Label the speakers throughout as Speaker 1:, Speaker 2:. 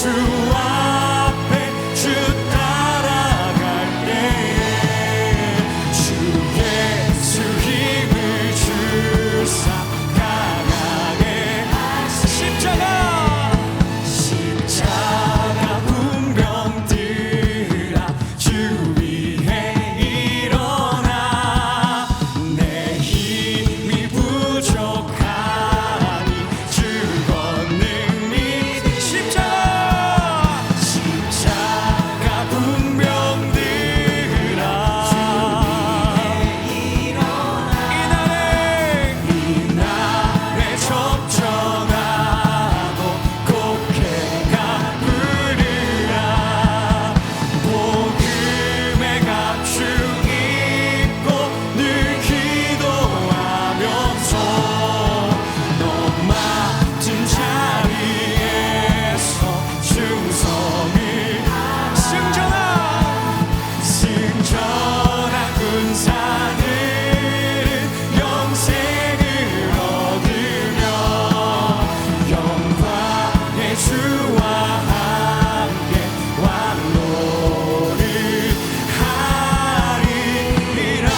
Speaker 1: 주 앞에 주 따라갈 때에 주 예수 힘을 주사 강하게 십자가 운명들아 주 위해 일어나 내 힘이 부족하니 주 권능 믿 십자가 운명들아 이날에 접전하고 곡해 부르라 복음의 갑주 입고 늘 기도하면서 너 맡은 자리에서 충성을 승전한 군사들은 영생을 얻으며 영광의 주와 함께 왕노를 하리라.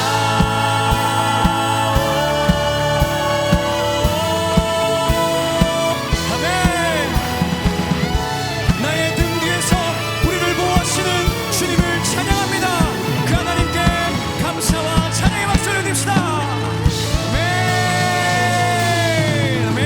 Speaker 1: 아멘. 나의 등 뒤에서 우리를 보호하시는 주님을 찬양합니다. 그 하나님께 감사와 찬양의 박수를 드립시다. 아멘. 아멘.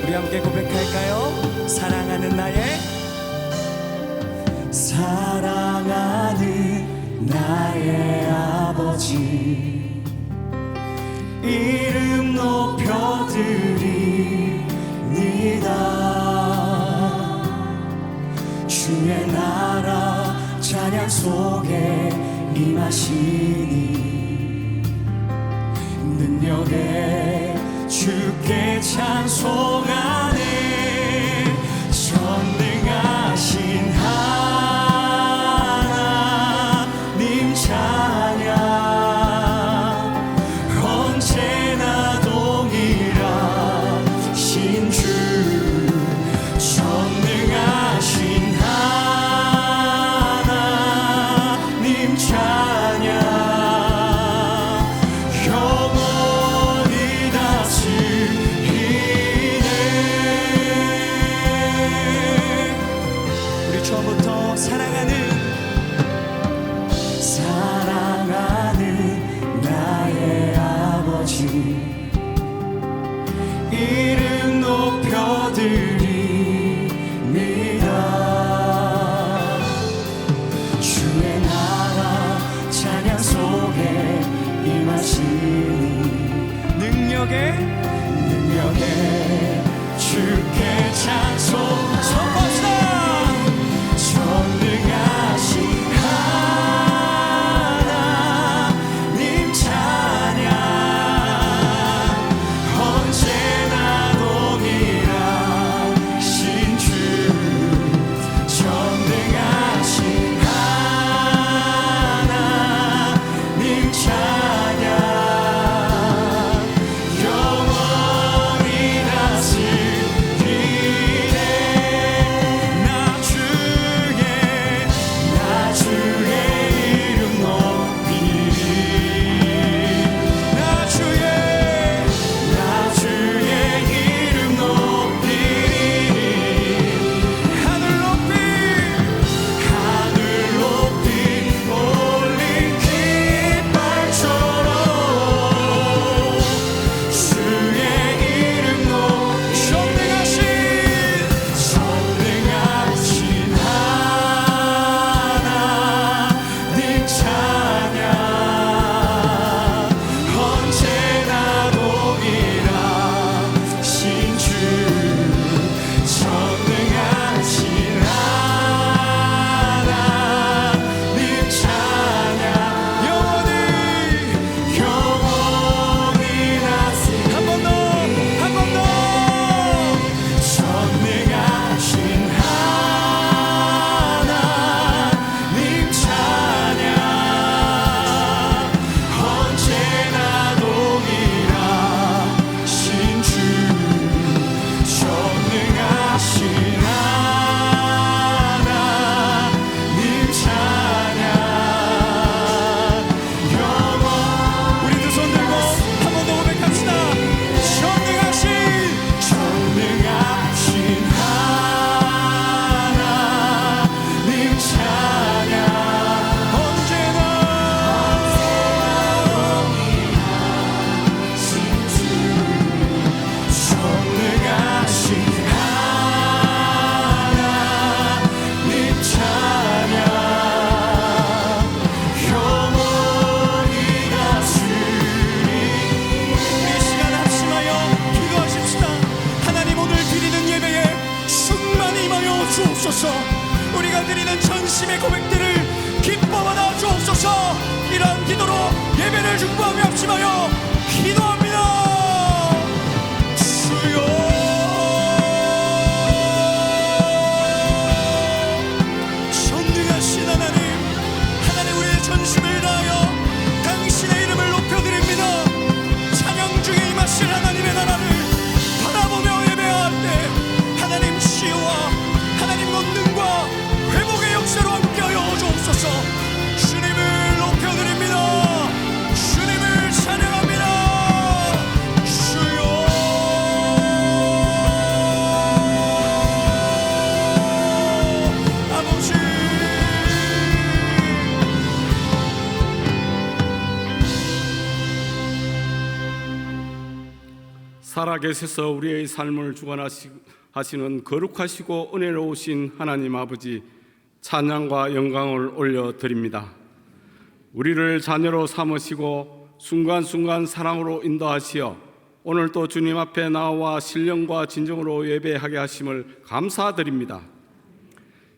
Speaker 1: 우리 함께 고백할까요? 사랑하는 나의 아버지 이름 높여드립니다. 주의 나라 찬양 속에 임하시니 능력에 주께 찬송하네. 전능하신 하나님 찬양 언제나 동일하신 주 전능하신 하나님 찬양 영원히 다스리네. 우리 처음부터 사랑하는 나의 아버지 이름 높여드립니다. 주의 나라 찬양 속에 임하시니 능력에 주께 찬송 선포합시다. 전능하신 하나님 찬양 언제나 동일하신 주옵소서. 우리가 드리는 전심의 고백들을 기뻐받아 주옵소서. 이러한 기도로 예배를 중보하며 합심하여 기도합니다. 주여, 전능하신 하나님, 하나님 우리의 전심을 다하여 당신의 이름을 높여드립니다. 찬양 중에 임하실 하나님의 나라를 바라보며 예배할 때 하나님 치유와 하나님 권능과 회복의 역사로 함께하여 주옵소서. 주님을 높여드립니다. 주님을 찬양합니다. 주여, 아버지.
Speaker 2: 살아계셔서 우리의 삶을 주관하시는 거룩하시고 은혜로우신 하나님 아버지, 찬양과 영광을 올려드립니다. 우리를 자녀로 삼으시고 순간순간 사랑으로 인도하시어 오늘도 주님 앞에 나와 신령과 진정으로 예배하게 하심을 감사드립니다.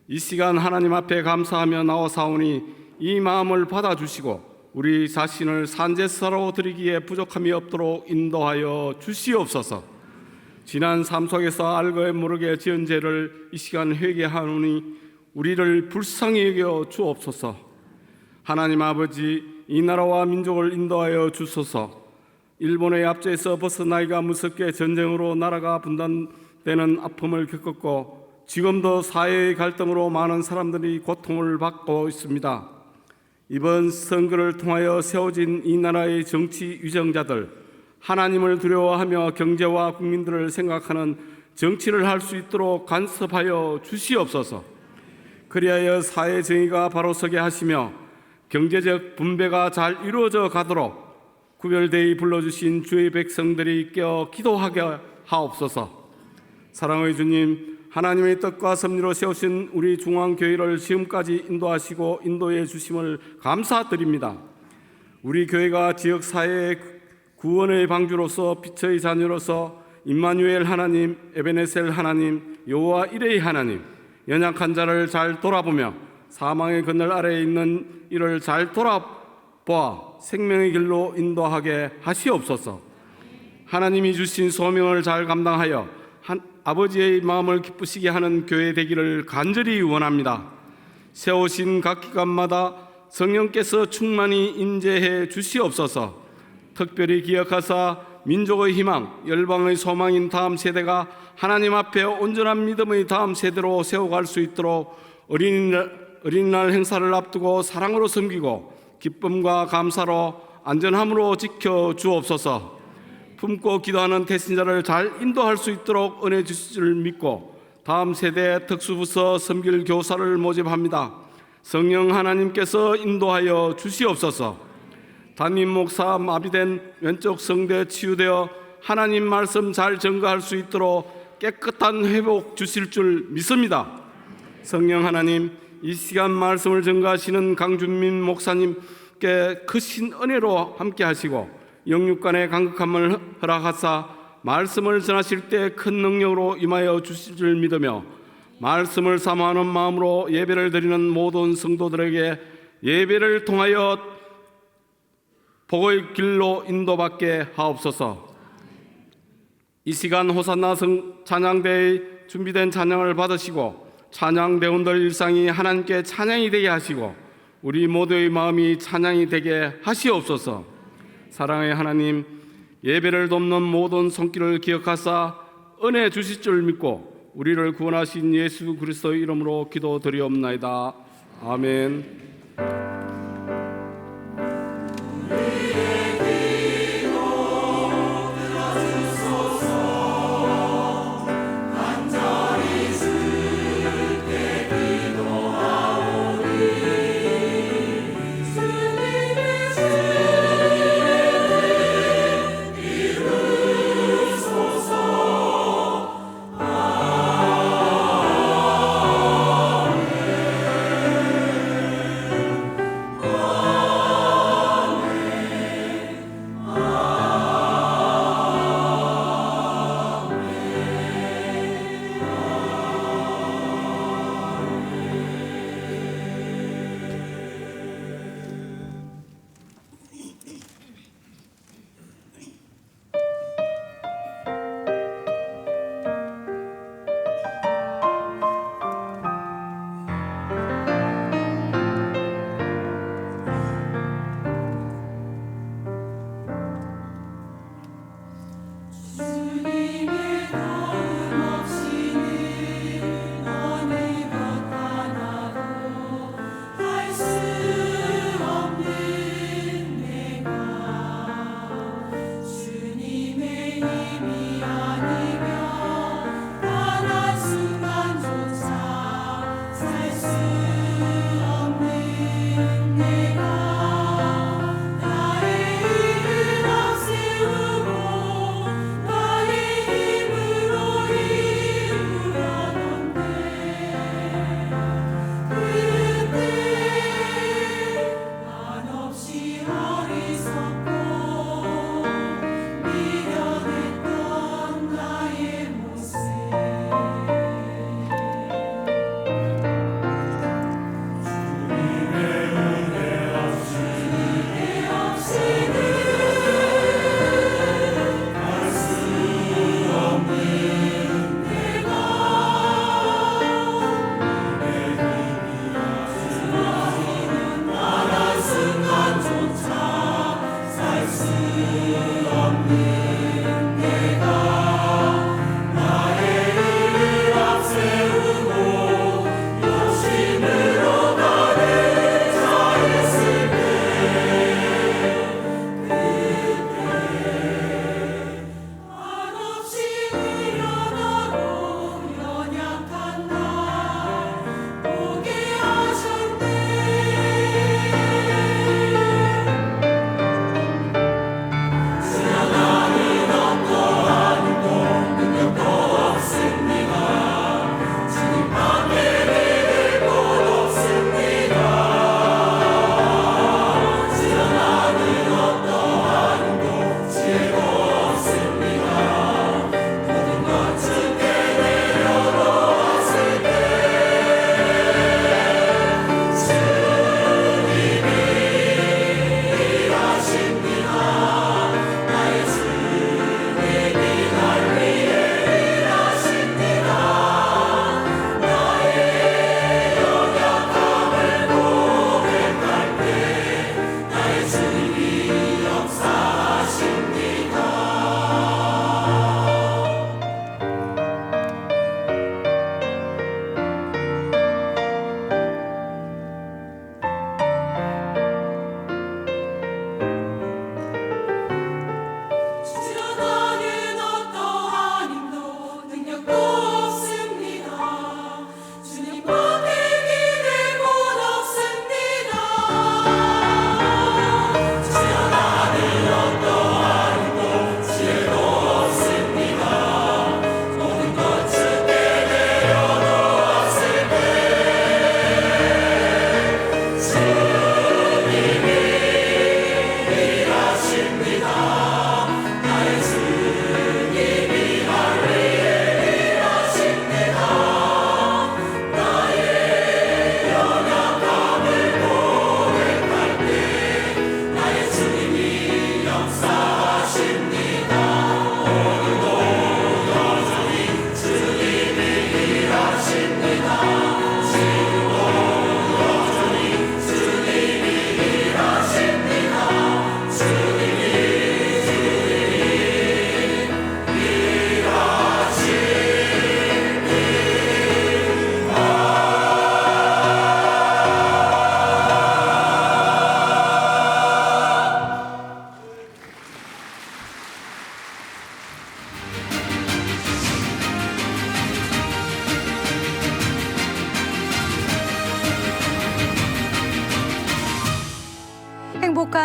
Speaker 2: 이 시간 하나님 앞에 감사하며 나와사오니 이 마음을 받아주시고 우리 자신을 산제사로 드리기에 부족함이 없도록 인도하여 주시옵소서. 지난 삶 속에서 알고 모르게 지은 죄를 이 시간 회개하노니 우리를 불쌍히 여겨 주옵소서. 하나님 아버지, 이 나라와 민족을 인도하여 주소서. 일본의 압제에서 벗어나기가 무섭게 전쟁으로 나라가 분단되는 아픔을 겪었고 지금도 사회의 갈등으로 많은 사람들이 고통을 받고 있습니다. 이번 선거를 통하여 세워진 이 나라의 정치 위정자들, 하나님을 두려워하며 경제와 국민들을 생각하는 정치를 할 수 있도록 간섭하여 주시옵소서. 그리하여 사회 정의가 바로 서게 하시며 경제적 분배가 잘 이루어져 가도록 구별되이 불러주신 주의 백성들이 껴 기도하게 하옵소서. 사랑의 주님, 하나님의 뜻과 섭리로 세우신 우리 중앙교회를 지금까지 인도하시고 인도해 주심을 감사드립니다. 우리 교회가 지역사회의 구원의 방주로서 빛의 자녀로서 임마누엘 하나님, 에베네셀 하나님, 여호와 이레의 하나님, 연약한 자를 잘 돌아보며 사망의 그늘 아래에 있는 이를 잘 돌아보아 생명의 길로 인도하게 하시옵소서. 하나님이 주신 소명을 잘 감당하여 아버지의 마음을 기쁘시게 하는 교회 되기를 간절히 원합니다. 세우신 각 기관마다 성령께서 충만히 임재해 주시옵소서. 특별히 기억하사 민족의 희망, 열방의 소망인 다음 세대가 하나님 앞에 온전한 믿음의 다음 세대로 세워갈 수 있도록 어린이날 행사를 앞두고 사랑으로 섬기고 기쁨과 감사로 안전함으로 지켜 주옵소서. 품고 기도하는 태신자를 잘 인도할 수 있도록 은혜 주실 줄 믿고 다음 세대 특수부서 섬길 교사를 모집합니다. 성령 하나님께서 인도하여 주시옵소서. 담임 목사 마비된 왼쪽 성대 치유되어 하나님 말씀 잘 전가할 수 있도록 깨끗한 회복 주실 줄 믿습니다. 성령 하나님, 이 시간 말씀을 전가하시는 강준민 목사님께 크신 은혜로 함께 하시고 영육간의 간극함을 허락하사 말씀을 전하실 때 큰 능력으로 임하여 주실 줄 믿으며 말씀을 사모하는 마음으로 예배를 드리는 모든 성도들에게 예배를 통하여 복의 길로 인도받게 하옵소서. 이 시간 호산나 찬양대에 준비된 찬양을 받으시고 찬양대원들 일상이 하나님께 찬양이 되게 하시고 우리 모두의 마음이 찬양이 되게 하시옵소서. 사랑의 하나님, 예배를 돕는 모든 손길을 기억하사 은혜 주실 줄 믿고 우리를 구원하신 예수 그리스도의 이름으로 기도드리옵나이다. 아멘.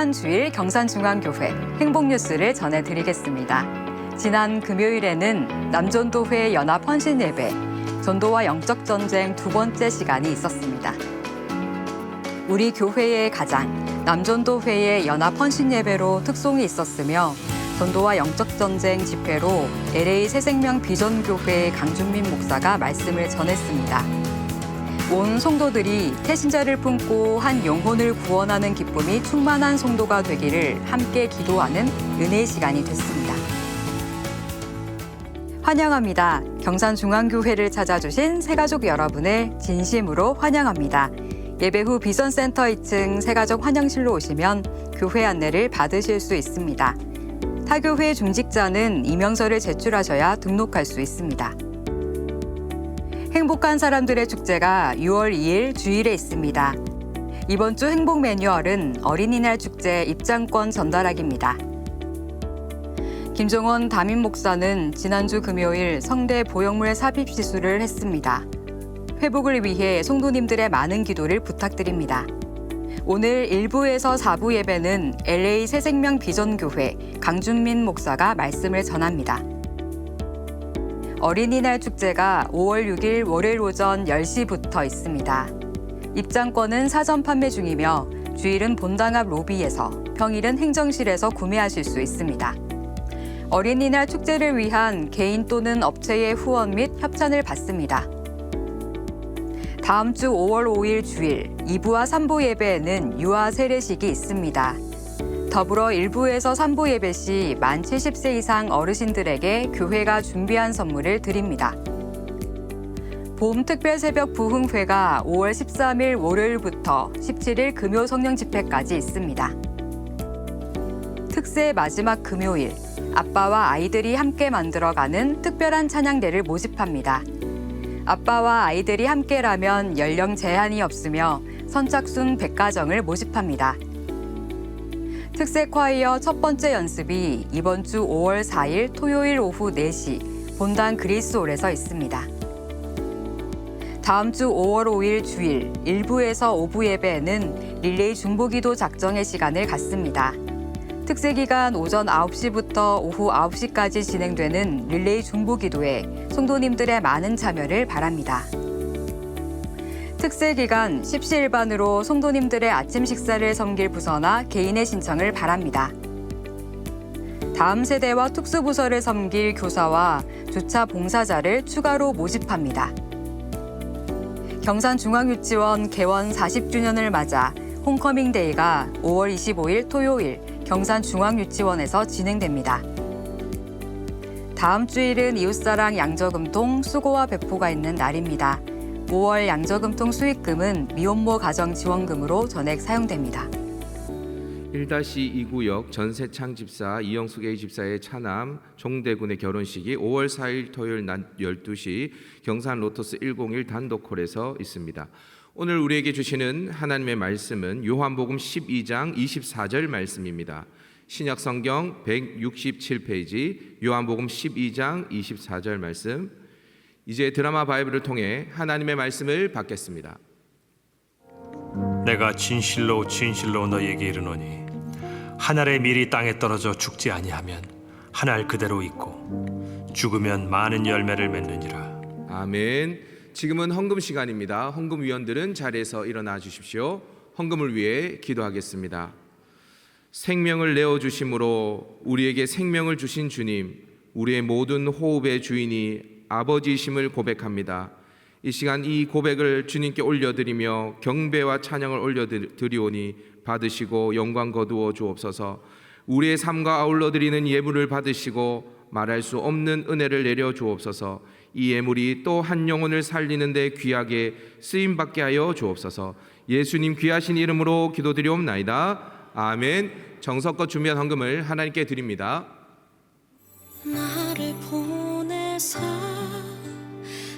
Speaker 3: 행복한 주일 경산중앙교회 행복뉴스를 전해드리겠습니다. 지난 금요일에는 남전도회 연합 헌신예배, 전도와 영적전쟁 두 번째 시간이 있었습니다. 우리 교회의 가장, 남전도회의 연합 헌신예배로 특송이 있었으며 전도와 영적전쟁 집회로 LA 새생명 비전교회 강준민 목사가 말씀을 전했습니다. 온 성도들이 태신자를 품고 한 영혼을 구원하는 기쁨이 충만한 성도가 되기를 함께 기도하는 은혜의 시간이 됐습니다. 환영합니다. 경산중앙교회를 찾아주신 새가족 여러분을 진심으로 환영합니다. 예배 후 비전센터 2층 새가족 환영실로 오시면 교회 안내를 받으실 수 있습니다. 타교회 중직자는 이명서를 제출하셔야 등록할 수 있습니다. 행복한 사람들의 축제가 6월 2일 주일에 있습니다. 이번 주 행복 매뉴얼은 어린이날 축제 입장권 전달하기입니다. 김종원 담임 목사는 지난주 금요일 성대 보형물 삽입 시술을 했습니다. 회복을 위해 성도님들의 많은 기도를 부탁드립니다. 오늘 1부에서 4부 예배는 LA 새생명 비전교회 강준민 목사가 말씀을 전합니다. 어린이날 축제가 5월 6일 월요일 오전 10시부터 있습니다. 입장권은 사전 판매 중이며 주일은 본당 앞 로비에서, 평일은 행정실에서 구매하실 수 있습니다. 어린이날 축제를 위한 개인 또는 업체의 후원 및 협찬을 받습니다. 다음 주 5월 5일 주일 2부와 3부 예배에는 유아 세례식이 있습니다. 더불어 1부에서 3부 예배 시 만 70세 이상 어르신들에게 교회가 준비한 선물을 드립니다. 봄 특별 새벽 부흥회가 5월 13일 월요일부터 17일 금요 성령 집회까지 있습니다. 특세 마지막 금요일, 아빠와 아이들이 함께 만들어가는 특별한 찬양대를 모집합니다. 아빠와 아이들이 함께라면 연령 제한이 없으며 선착순 100가정을 모집합니다. 특세 콰이어 첫 번째 연습이 이번 주 5월 4일 토요일 오후 4시 본당 그리스홀에서 있습니다. 다음 주 5월 5일 주일 1부에서 5부 예배에는 릴레이 중보기도 작정의 시간을 갖습니다. 특세 기간 오전 9시부터 오후 9시까지 진행되는 릴레이 중보기도에 성도님들의 많은 참여를 바랍니다. 특세 기간 십시일반으로 성도님들의 아침 식사를 섬길 부서나 개인의 신청을 바랍니다. 다음 세대와 특수부서를 섬길 교사와 주차 봉사자를 추가로 모집합니다. 경산중앙유치원 개원 40주년을 맞아 홈커밍 데이가 5월 25일 토요일 경산중앙유치원에서 진행됩니다. 다음 주일은 이웃사랑 양저금통 수고와 배포가 있는 날입니다. 5월 양저금통 수익금은 미혼모 가정 지원금으로 전액 사용됩니다.
Speaker 4: 1-2구역 전세창 집사 이영숙 A 집사의 차남 종대군의 결혼식이 5월 4일 토요일 낮 12시 경산 로터스 101 단독홀에서 있습니다. 오늘 우리에게 주시는 하나님의 말씀은 요한복음 12장 24절 말씀입니다. 신약성경 167페이지 요한복음 12장 24절 말씀. 이제 드라마 바이블을 통해 하나님의 말씀을 받겠습니다.
Speaker 5: 내가 진실로 진실로 너희에게 이르노니 한 알의 밀이 땅에 떨어져 죽지 아니하면 한 알 그대로 있고 죽으면 많은 열매를 맺느니라.
Speaker 4: 아멘. 지금은 헌금 시간입니다. 헌금위원들은 자리에서 일어나 주십시오. 헌금을 위해 기도하겠습니다. 생명을 내어주심으로 우리에게 생명을 주신 주님, 우리의 모든 호흡의 주인이 아버지이심을 고백합니다. 이 시간 이 고백을 주님께 올려드리며 경배와 찬양을 올려드리오니 받으시고 영광 거두어 주옵소서. 우리의 삶과 아울러 드리는 예물을 받으시고 말할 수 없는 은혜를 내려 주옵소서. 이 예물이 또 한 영혼을 살리는 데 귀하게 쓰임받게 하여 주옵소서. 예수님 귀하신 이름으로 기도드리옵나이다. 아멘. 정성껏 준비한 헌금을 하나님께 드립니다.
Speaker 6: 나를 보내사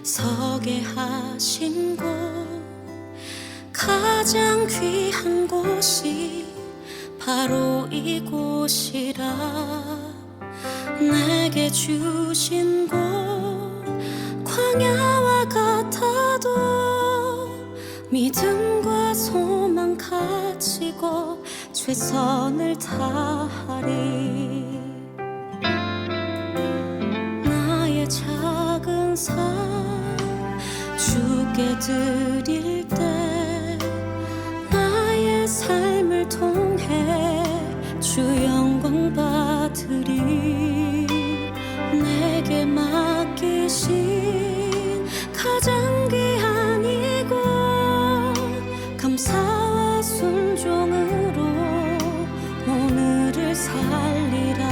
Speaker 6: 서게 하신 곳 가장 귀한 곳이 바로 이곳이라. 내게 주신 곳 광야와 같아도 믿음과 소망 가지고 최선을 다하리. 나의 작은 삶 주께 드릴 때 나의 삶을 통해 주 영광 받으리. 내게 맡기신 가장 귀한 이곳 감사와 순종으로 오늘을 살리라.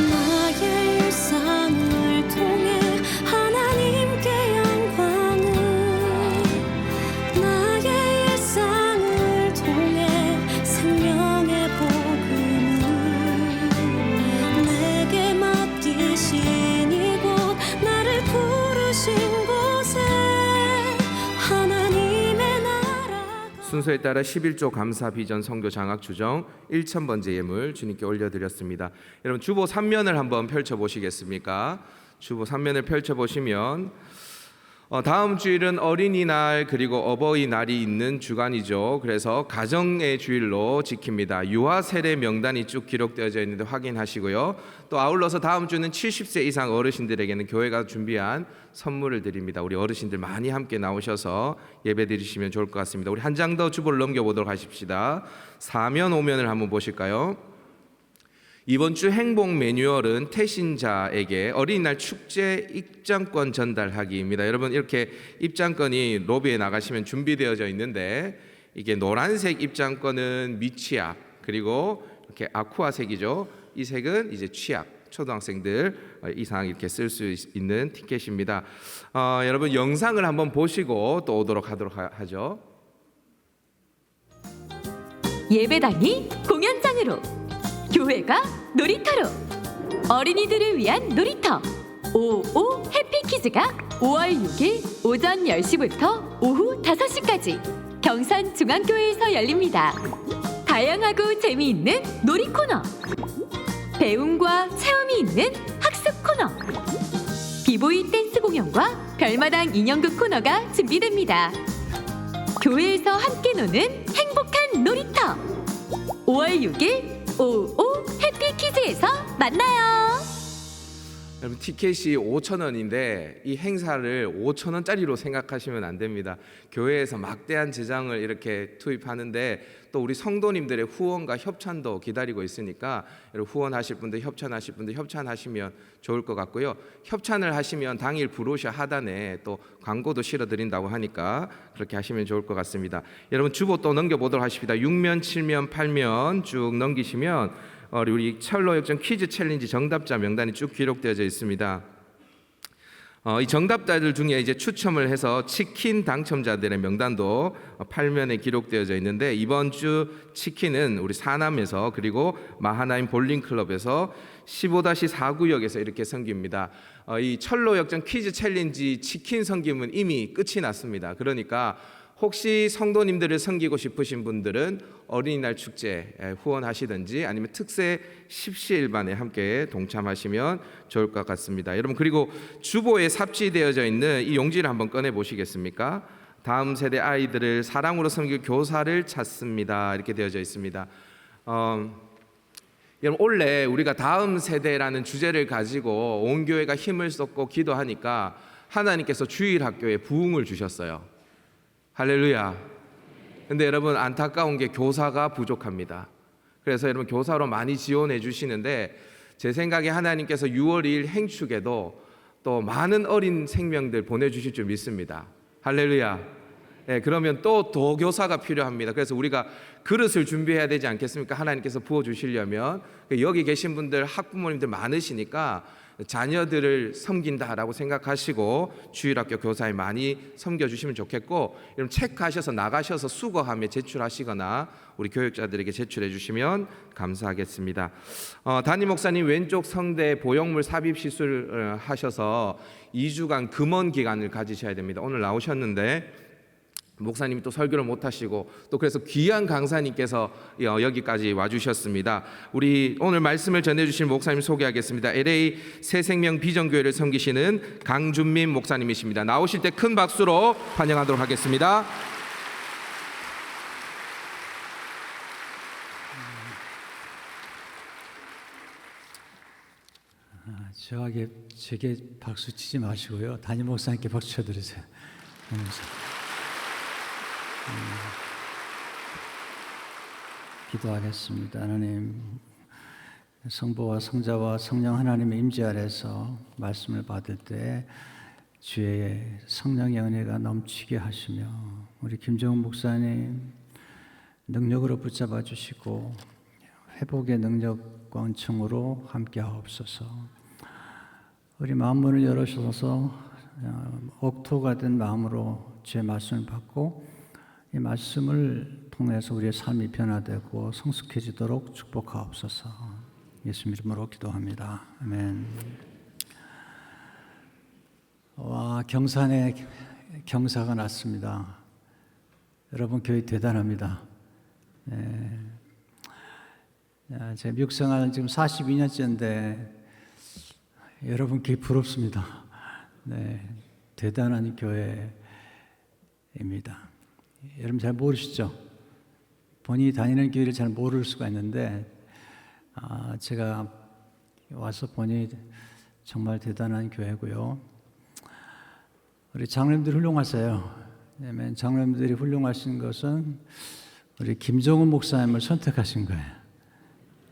Speaker 6: 나의 일상을 통해 하나님께 영광을, 나의 일상을 통해 생명의 복음을, 내게 맡기신 이곳 나를 부르신 곳에 하나님의 나라가.
Speaker 4: 순서에 따라 11조 감사 비전 선교 장학 주정 1000번째 예물 주님께 올려드렸습니다. 여러분 주보 3면을 한번 펼쳐보시겠습니까? 주보 3면을 펼쳐보시면 다음 주일은 어린이날 그리고 어버이날이 있는 주간이죠. 그래서 가정의 주일로 지킵니다. 유아 세례 명단이 쭉 기록되어져 있는데 확인하시고요. 또 아울러서 다음 주는 70세 이상 어르신들에게는 교회가 준비한 선물을 드립니다. 우리 어르신들 많이 함께 나오셔서 예배 드리시면 좋을 것 같습니다. 우리 한 장 더 주보를 넘겨보도록 하십시다. 4면 5면을 한번 보실까요? 이번 주 행복 매뉴얼은 태신자에게 어린이날 축제 입장권 전달하기입니다. 여러분 이렇게 입장권이 로비에 나가시면 준비되어져 있는데 이게 노란색 입장권은 미취학, 그리고 이렇게 아쿠아색이죠. 이 색은 이제 취학, 초등학생들 이상 이렇게 쓸 수 있는 티켓입니다. 여러분 영상을 한번 보시고 또 오도록 하죠.
Speaker 7: 예배당이 공연장으로, 교회가 놀이터로, 어린이들을 위한 놀이터 오오 해피키즈가 5월 6일 오전 10시부터 오후 5시까지 경산중앙교회에서 열립니다. 다양하고 재미있는 놀이 코너, 배움과 체험이 있는 학습 코너, 비보이 댄스 공연과 별마당 인형극 코너가 준비됩니다. 교회에서 함께 노는 행복한 놀이터 5월 6일 오오 해피키즈에서 만나요.
Speaker 4: 여러분 티켓이 5,000원인데 이 행사를 5,000원짜리로 생각하시면 안 됩니다. 교회에서 막대한 재정을 이렇게 투입하는데 또 우리 성도님들의 후원과 협찬도 기다리고 있으니까 여러분 후원하실 분들, 협찬하실 분들 협찬하시면 좋을 것 같고요. 협찬을 하시면 당일 브로셔 하단에 또 광고도 실어드린다고 하니까 그렇게 하시면 좋을 것 같습니다. 여러분 주보 또 넘겨보도록 하십니다. 6면, 7면, 8면 쭉 넘기시면 우리 철로역전 퀴즈 챌린지 정답자 명단이 쭉 기록되어져 있습니다. 이 정답자들 중에 이제 추첨을 해서 치킨 당첨자들의 명단도 8면에 기록되어져 있는데 이번 주 치킨은 우리 사남에서 그리고 마하나임 볼링클럽에서 15-4구역에서 이렇게 섬깁니다. 이 철로역전 퀴즈 챌린지 치킨 섬김은 이미 끝이 났습니다. 그러니까 혹시 성도님들을 섬기고 싶으신 분들은 어린이날 축제 후원하시든지 아니면 특세 십시일반에 함께 동참하시면 좋을 것 같습니다. 여러분 그리고 주보에 삽지되어져 있는 이 용지를 한번 꺼내 보시겠습니까? 다음 세대 아이들을 사랑으로 섬길 교사를 찾습니다. 이렇게 되어져 있습니다. 여러분 원래 우리가 다음 세대라는 주제를 가지고 온 교회가 힘을 쏟고 기도하니까 하나님께서 주일학교에 부흥을 주셨어요. 할렐루야. 근데 여러분 안타까운 게 교사가 부족합니다. 그래서 여러분 교사로 많이 지원해 주시는데 제 생각에 하나님께서 6월 2일 행축에도 또 많은 어린 생명들 보내주실 줄 믿습니다. 할렐루야. 네, 그러면 또 도교사가 필요합니다. 그래서 우리가 그릇을 준비해야 되지 않겠습니까? 하나님께서 부어주시려면 여기 계신 분들 학부모님들 많으시니까 자녀들을 섬긴다라고 생각하시고 주일학교 교사에 많이 섬겨주시면 좋겠고 여러분 체크하셔서 나가셔서 수거함에 제출하시거나 우리 교육자들에게 제출해 주시면 감사하겠습니다. 담임 목사님 왼쪽 성대 보형물 삽입 시술 하셔서 2주간 금원 기간을 가지셔야 됩니다. 오늘 나오셨는데 목사님이 또 설교를 못 하시고 또 그래서 귀한 강사님께서 여기까지 와주셨습니다. 우리 오늘 말씀을 전해주실 목사님 소개하겠습니다. LA 새생명 비전교회를 섬기시는 강준민 목사님이십니다. 나오실 때 큰 박수로 환영하도록 하겠습니다.
Speaker 8: 제게 박수 치지 마시고요. 담임 목사님께 박수 쳐드리세요. 기도하겠습니다. 하나님, 성부와 성자와 성령 하나님의 임재 아래서 말씀을 받을 때 주의 성령의 은혜가 넘치게 하시며 우리 김정은 목사님 능력으로 붙잡아 주시고 회복의 능력과 은총으로 함께 하옵소서. 우리 마음문을 열어주셔서 옥토가 된 마음으로 주의 말씀을 받고 이 말씀을 통해서 우리의 삶이 변화되고 성숙해지도록 축복하옵소서. 예수 이름으로 기도합니다. 아멘. 와, 경산에 경사가 났습니다. 여러분 교회 대단합니다. 네. 제 미국 생활은 지금 42년째인데 여러분 교회 부럽습니다. 네, 대단한 교회입니다. 여러분 잘 모르시죠? 본인이 다니는 교회를 잘 모를 수가 있는데 제가 와서 보니 정말 대단한 교회고요. 우리 장로님들 훌륭하세요. 왜냐하면 장로님들이 훌륭하신 것은 우리 김정은 목사님을 선택하신 거예요.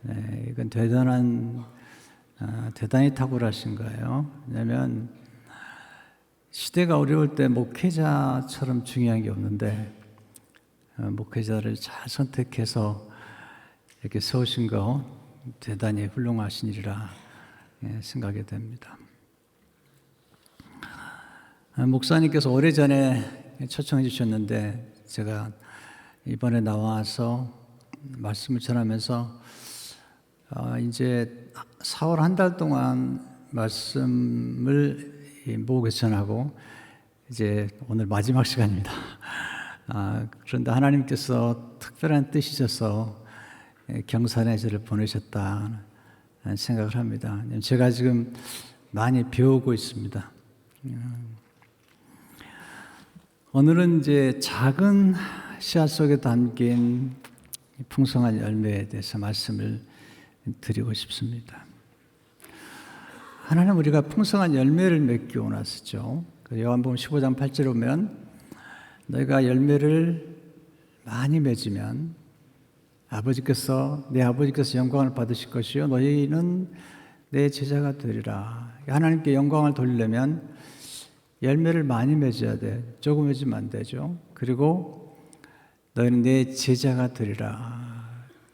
Speaker 8: 네, 이건 대단히 탁월하신 거예요. 왜냐하면 시대가 어려울 때 목회자처럼 중요한 게 없는데 목회자를 잘 선택해서 이렇게 세우신 거 대단히 훌륭하신 일이라 생각이 됩니다. 목사님께서 오래전에 초청해 주셨는데 제가 이번에 나와서 말씀을 전하면서 이제 4월 한 달 동안 말씀을 모국에 전하고 이제 오늘 마지막 시간입니다. 그런데 하나님께서 특별한 뜻이셔서 경산에 저를 보내셨다 생각을 합니다. 제가 지금 많이 배우고 있습니다. 오늘은 이제 작은 씨앗 속에 담긴 풍성한 열매에 대해서 말씀을 드리고 싶습니다. 하나님 우리가 풍성한 열매를 맺기 원하시죠. 요한복음 15장 8절에 보면 너희가 열매를 많이 맺으면 내 아버지께서 영광을 받으실 것이요 너희는 내 제자가 되리라. 하나님께 영광을 돌리려면 열매를 많이 맺어야 돼. 조금 맺으면 안 되죠. 그리고 너희는 내 제자가 되리라.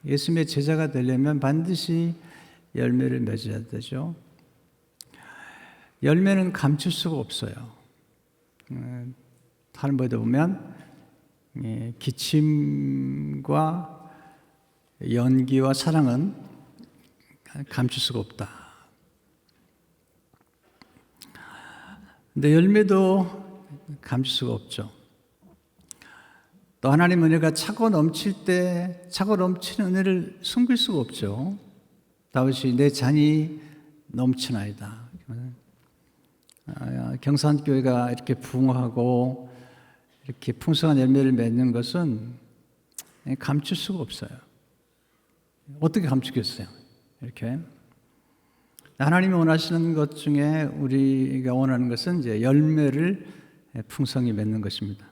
Speaker 8: 예수님의 제자가 되려면 반드시 열매를 맺어야 되죠. 열매는 감출 수가 없어요. 탈무드에 보면 기침과 연기와 사랑은 감출 수가 없다. 근데 열매도 감출 수가 없죠. 또 하나님 은혜가 차고 넘칠 때 차고 넘치는 은혜를 숨길 수가 없죠. 다윗이 내 잔이 넘치나이다. 경산교회가 이렇게 부흥하고 이렇게 풍성한 열매를 맺는 것은 감출 수가 없어요. 어떻게 감추겠어요? 이렇게 하나님이 원하시는 것 중에 우리가 원하는 것은 이제 열매를 풍성히 맺는 것입니다.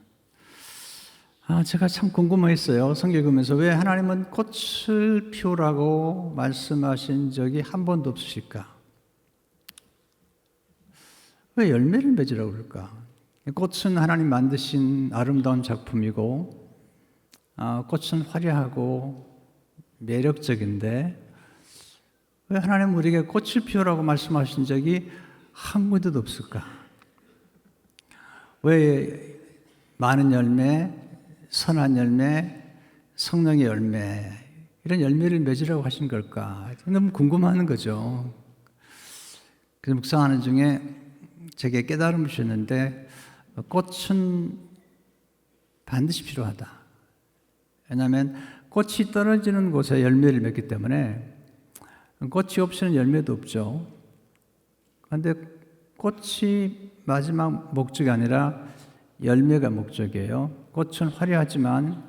Speaker 8: 제가 참 궁금했어요. 성경 읽으면서 왜 하나님은 꽃을 피우라고 말씀하신 적이 한 번도 없으실까? 왜 열매를 맺으라고 그럴까? 꽃은 하나님 만드신 아름다운 작품이고 꽃은 화려하고 매력적인데 왜 하나님 우리에게 꽃을 피우라고 말씀하신 적이 한 군데도 없을까? 왜 많은 열매, 선한 열매, 성령의 열매 이런 열매를 맺으라고 하신 걸까? 너무 궁금한 거죠. 그래서 묵상하는 중에 제게 깨달음을 주셨는데 꽃은 반드시 필요하다. 왜냐하면 꽃이 떨어지는 곳에 열매를 맺기 때문에 꽃이 없이는 열매도 없죠. 그런데 꽃이 마지막 목적이 아니라 열매가 목적이에요. 꽃은 화려하지만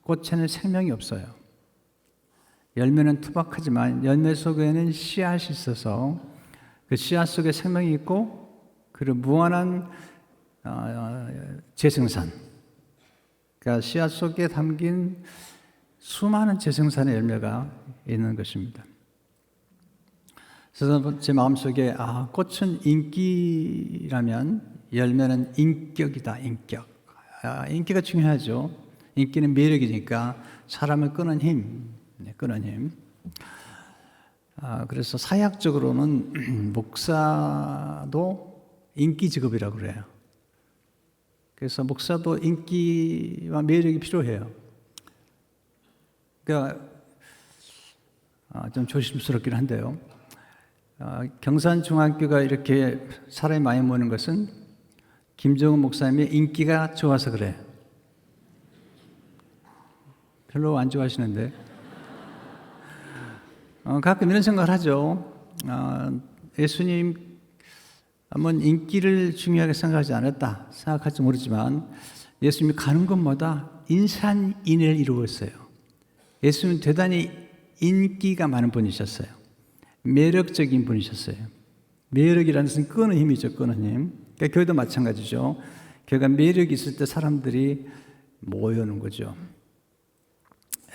Speaker 8: 꽃에는 생명이 없어요. 열매는 투박하지만 열매 속에는 씨앗이 있어서 그 씨앗 속에 생명이 있고 그리고 무한한 재생산. 그러니까 씨앗 속에 담긴 수많은 재생산의 열매가 있는 것입니다. 그래서 제 마음속에 꽃은 인기라면 열매는 인격이다. 인격. 인기가 중요하죠. 인기는 매력이니까 사람을 끄는 힘. 끄는 힘. 그래서 사회학적으로는 목사도 인기 직업이라고 그래요. 그래서 목사도 인기와 매력이 필요해요. 그러니까 좀 조심스럽긴 한데요. 경산중학교가 이렇게 사람이 많이 모이는 것은 김정은 목사님의 인기가 좋아서 그래요. 별로 안 좋아하시는데. 가끔 이런 생각을 하죠. 예수님은 인기를 중요하게 생각하지 않았다 생각할지 모르지만 예수님이 가는 곳마다 인산인해를 이루었어요. 예수님은 대단히 인기가 많은 분이셨어요. 매력적인 분이셨어요. 매력이라는 것은 끄는 힘이죠. 끄는 힘. 그러니까 교회도 마찬가지죠. 교회가 매력이 있을 때 사람들이 모여오는 거죠.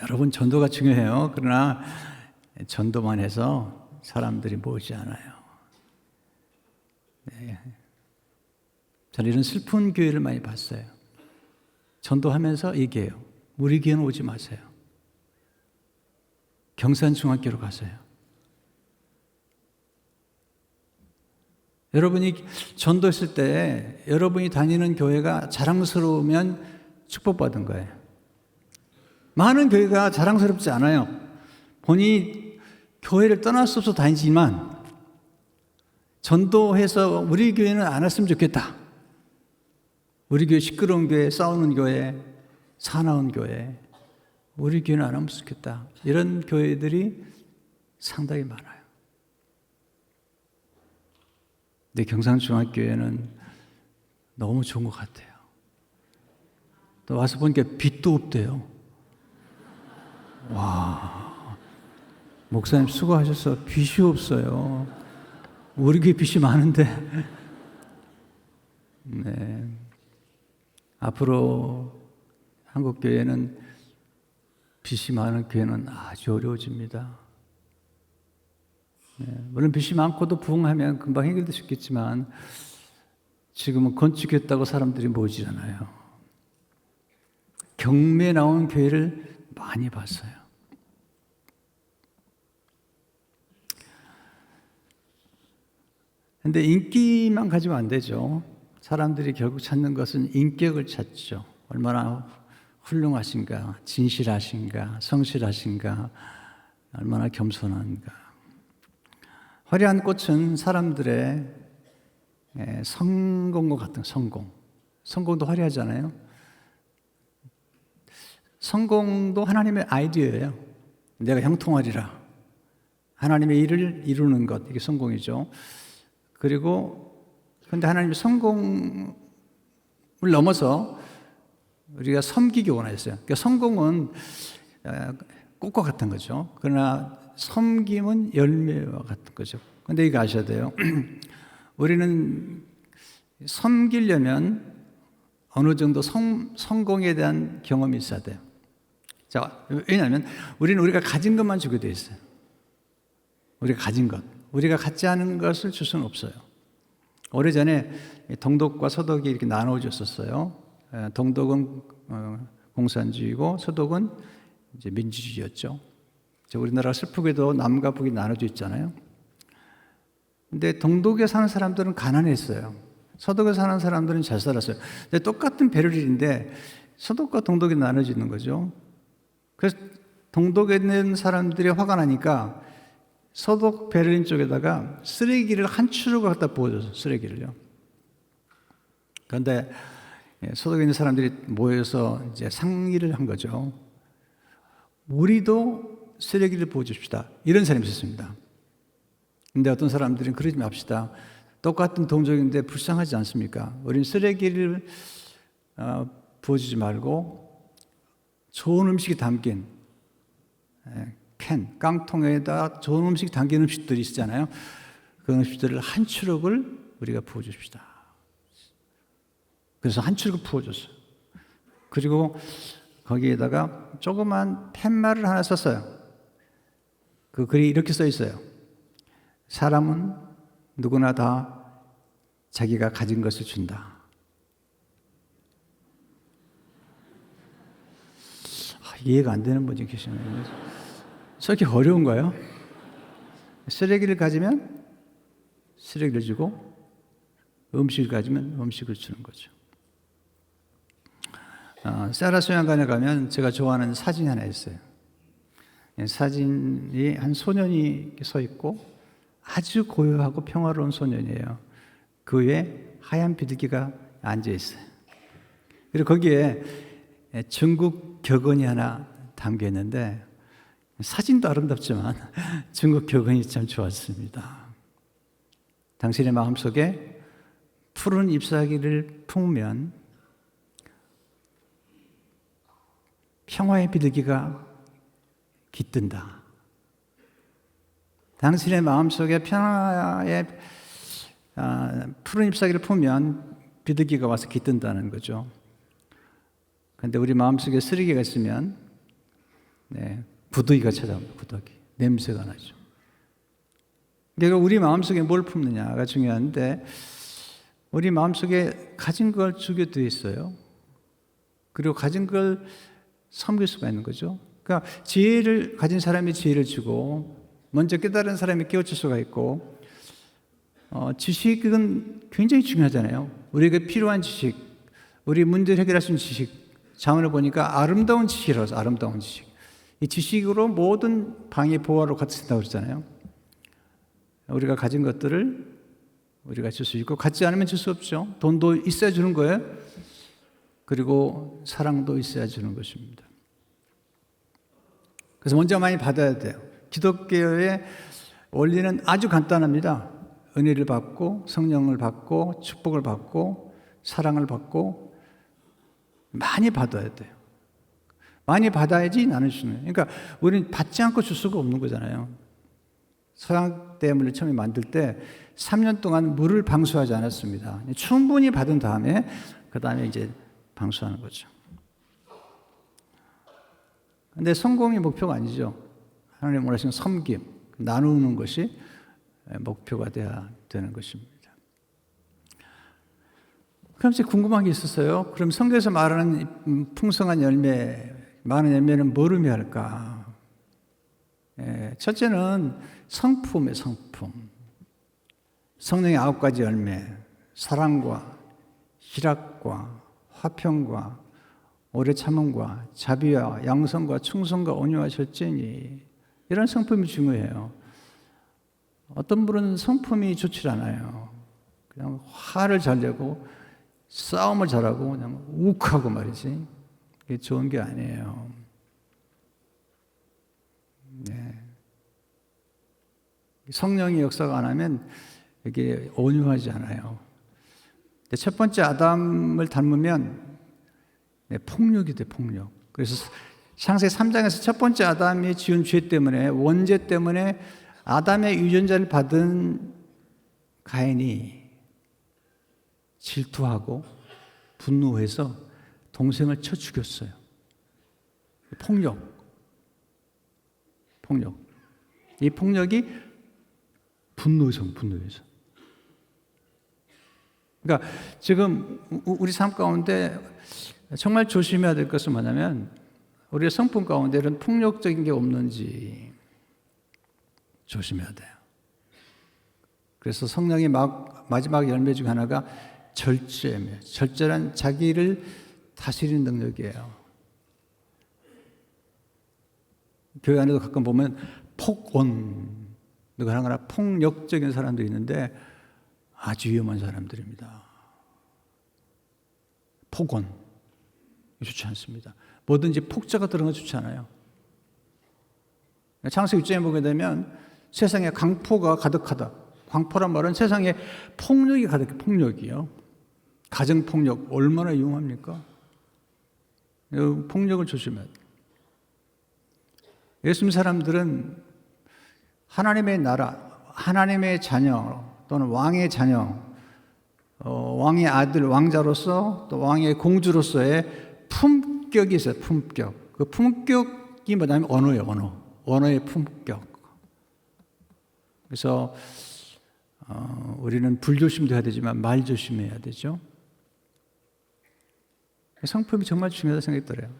Speaker 8: 여러분, 전도가 중요해요. 그러나 전도만 해서 사람들이 모이지 않아요. 네. 저는 이런 슬픈 교회를 많이 봤어요. 전도하면서 얘기해요. 우리 교회는 오지 마세요. 경산중학교로 가세요. 여러분이 전도했을 때 여러분이 다니는 교회가 자랑스러우면 축복받은 거예요. 많은 교회가 자랑스럽지 않아요. 본인이 교회를 떠날 수 없어 다니지만 전도해서 우리 교회는 안 왔으면 좋겠다. 우리 교회 시끄러운 교회, 싸우는 교회, 사나운 교회, 우리 교회는 안 하면 좋겠다. 이런 교회들이 상당히 많아요. 근데 경산중학교에는 너무 좋은 것 같아요. 또 와서 보니까 빛도 없대요. 와, 목사님 수고하셔서 빛이 없어요. 우리 교회 빛이 많은데. 네. 앞으로 한국교회는 빛이 많은 교회는 아주 어려워집니다. 네. 물론 빛이 많고도 부흥하면 금방 해결될 수 있겠지만 지금은 건축했다고 사람들이 모이잖아요. 경매 나온 교회를 많이 봤어요. 근데 인기만 가지고 안 되죠. 사람들이 결국 찾는 것은 인격을 찾죠. 얼마나 훌륭하신가, 진실하신가, 성실하신가, 얼마나 겸손한가. 화려한 꽃은 사람들의 성공과 같은 성공. 성공도 화려하잖아요. 성공도 하나님의 아이디어예요. 내가 형통하리라. 하나님의 일을 이루는 것, 이게 성공이죠. 그리고 근데 하나님이 성공을 넘어서 우리가 섬기기 원하셨어요. 그러니까 성공은 꽃과 같은 거죠. 그러나 섬김은 열매와 같은 거죠. 근데 이거 아셔야 돼요. 우리는 섬기려면 어느 정도 성공에 대한 경험이 있어야 돼요. 자, 왜냐하면 우리는 우리가 가진 것만 주게 돼 있어요. 우리가 가진 것. 우리가 갖지 않은 것을 줄 수는 없어요. 오래전에 동독과 서독이 이렇게 나눠졌었어요. 동독은 공산주의고 서독은 이제 민주주의였죠. 우리나라 슬프게도 남과 북이 나눠져 있잖아요. 근데 동독에 사는 사람들은 가난했어요. 서독에 사는 사람들은 잘 살았어요. 근데 똑같은 베를린인데 서독과 동독이 나눠지는 거죠. 그래서 동독에 있는 사람들이 화가 나니까 서독 베를린 쪽에다가 쓰레기를 한 추룩을 갖다 부어줬어요. 쓰레기를요. 그런데 서독에 있는 사람들이 모여서 이제 상의를 한 거죠. 우리도 쓰레기를 부어줍시다. 이런 사람이 있었습니다. 근데 어떤 사람들은 그러지 맙시다. 똑같은 동족인데 불쌍하지 않습니까? 우리는 쓰레기를 부어주지 말고 좋은 음식이 담긴 캔, 깡통에다 좋은 음식이 담긴 음식들이 있잖아요. 그 응습들을 한 추럭을 우리가 부어줍시다. 그래서 한 추럭을 부어줬어요. 그리고 거기에다가 조그만 팻말을 하나 썼어요. 그 글이 이렇게 써 있어요. 사람은 누구나 다 자기가 가진 것을 준다. 이해가 안 되는 분이 계시네요. 저렇게 어려운가요? 쓰레기를 가지면 쓰레기를 주고 음식을 가지면 음식을 주는 거죠. 세라 수양관에 가면 제가 좋아하는 사진이 하나 있어요. 사진이 한 소년이 서 있고 아주 고요하고 평화로운 소년이에요. 그 위에 하얀 비둘기가 앉아 있어요. 그리고 거기에 중국 격언이 하나 담겨 있는데 사진도 아름답지만 중국 격언이 참 좋았습니다. 당신의 마음속에 푸른 잎사귀를 품으면 평화의 비둘기가 깃든다. 당신의 마음속에 평화의 푸른 잎사귀를 품으면 비둘기가 와서 깃든다는 거죠. 그런데 우리 마음속에 쓰레기가 있으면 부더기가 찾아옵니다. 부더기. 냄새가 나죠. 내가 우리 마음속에 뭘 품느냐가 중요한데 우리 마음속에 가진 걸 주게 돼 있어요. 그리고 가진 걸 섬길 수가 있는 거죠. 그러니까 지혜를 가진 사람이 지혜를 주고 먼저 깨달은 사람이 깨우칠 수가 있고 지식은 굉장히 중요하잖아요. 우리에게 필요한 지식, 우리 문제를 해결할 수 있는 지식 자문을 보니까 아름다운 지식이라서 아름다운 지식. 이 지식으로 모든 방해 보화로 갖춘다고 그랬잖아요. 우리가 가진 것들을 우리가 줄 수 있고 갖지 않으면 줄 수 없죠. 돈도 있어야 주는 거예요. 그리고 사랑도 있어야 주는 것입니다. 그래서 먼저 많이 받아야 돼요. 기독교의 원리는 아주 간단합니다. 은혜를 받고 성령을 받고 축복을 받고 사랑을 받고 많이 받아야 돼요. 많이 받아야지 나눌 수 있는. 그러니까 우리는 받지 않고 줄 수가 없는 거잖아요. 서양대문을 처음에 만들 때 3년 동안 물을 방수하지 않았습니다. 충분히 받은 다음에 그 다음에 이제 방수하는 거죠. 근데 성공이 목표가 아니죠. 하나님 원하시는 섬김, 나누는 것이 목표가 돼야 되는 것입니다. 그럼 이제 궁금한 게 있었어요. 그럼 성경에서 말하는 풍성한 열매, 많은 열매는 뭘 의미할까? 첫째는 성품의 성품. 성령의 9가지 열매, 사랑과 희락과 화평과 오래 참음과 자비와 양성과 충성과 온유와 절제니 이런 성품이 중요해요. 어떤 분은 성품이 좋지 않아요. 그냥 화를 잘 내고 싸움을 잘하고 그냥 욱하고 말이지. 이게 좋은 게 아니에요. 네. 성령의 역사가 안 하면 이게 온유하지 않아요. 첫 번째 아담을 닮으면 폭력이 돼, 폭력. 그래서 창세기 3장에서 첫 번째 아담이 지은 죄 때문에, 원죄 때문에 아담의 유전자를 받은 가인이 질투하고 분노해서 동생을 쳐 죽였어요. 폭력. 이 폭력이 분노해서. 그러니까 지금 우리 삶 가운데 정말 조심해야 될 것은 뭐냐면 우리의 성품 가운데 이런 폭력적인 게 없는지 조심해야 돼요. 그래서 성령의 마지막 열매 중 하나가 절제예요. 절제란 자기를 다스리는 능력이에요. 교회 안에도 가끔 보면 폭언, 누가 하나 폭력적인 사람도 있는데 아주 위험한 사람들입니다. 폭언 좋지 않습니다. 뭐든지 폭자가 들어간 거 좋지 않아요. 창세기 6장에 보게 되면 세상에 강포가 가득하다. 강포란 말은 세상에 폭력이 가득해. 폭력이요. 가정폭력 얼마나 위험합니까? 폭력을 조심해야 돼요. 예수 믿는 사람들은 하나님의 나라, 하나님의 자녀 또는 왕의 자녀, 왕의 아들, 왕자로서 또 왕의 공주로서의 품격이 있어요. 품격. 그 품격이 뭐냐면 언어예요. 언어의 품격. 그래서 우리는 불조심도 해야 되지만 말조심해야 되죠. 성품이 정말 중요하다고 생각이 들어요.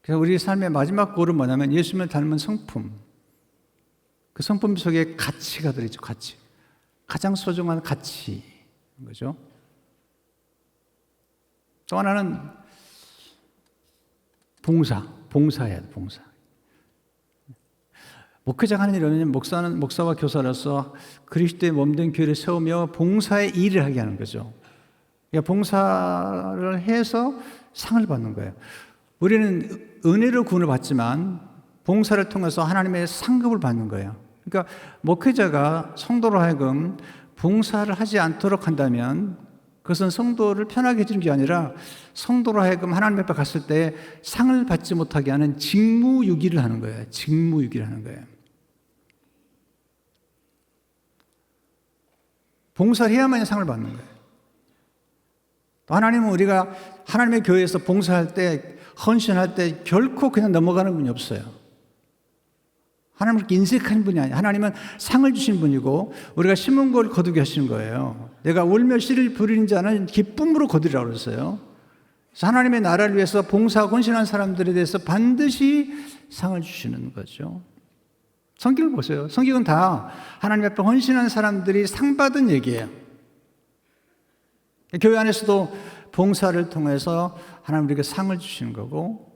Speaker 8: 그래서 우리 삶의 마지막 골은 뭐냐면 예수님을 닮은 성품. 그 성품 속에 가치가 들어있죠. 가치. 가장 소중한 가치인 거죠. 또 하나는 봉사해야 돼. 봉사. 목회자가 하는 일은 목사는 목사와 교사로서 그리스도의 몸된 교회를 세우며 봉사의 일을 하게 하는 거죠. 그러니까 봉사를 해서 상을 받는 거예요. 우리는 은혜로 구원을 받지만 봉사를 통해서 하나님의 상급을 받는 거예요. 그러니까 목회자가 성도로 하여금 봉사를 하지 않도록 한다면 그것은 성도를 편하게 해주는 게 아니라 성도로 하여금 하나님 앞에 갔을 때 상을 받지 못하게 하는 직무유기를 하는 거예요. 직무유기를 하는 거예요. 봉사를 해야만 상을 받는 거예요. 또 하나님은 우리가 하나님의 교회에서 봉사할 때, 헌신할 때 결코 그냥 넘어가는 분이 없어요. 하나님은 그렇게 인색한 분이 아니에요. 하나님은 상을 주신 분이고 우리가 심은 걸 거두게 하시는 거예요. 내가 울며 씨를 부리는 자는 기쁨으로 거두리라고 그랬어요. 그래서 하나님의 나라를 위해서 봉사하고 헌신한 사람들에 대해서 반드시 상을 주시는 거죠. 성경을 보세요. 성경은 다 하나님 앞에 헌신한 사람들이 상 받은 얘기예요. 교회 안에서도 봉사를 통해서 하나님 우리에게 상을 주시는 거고,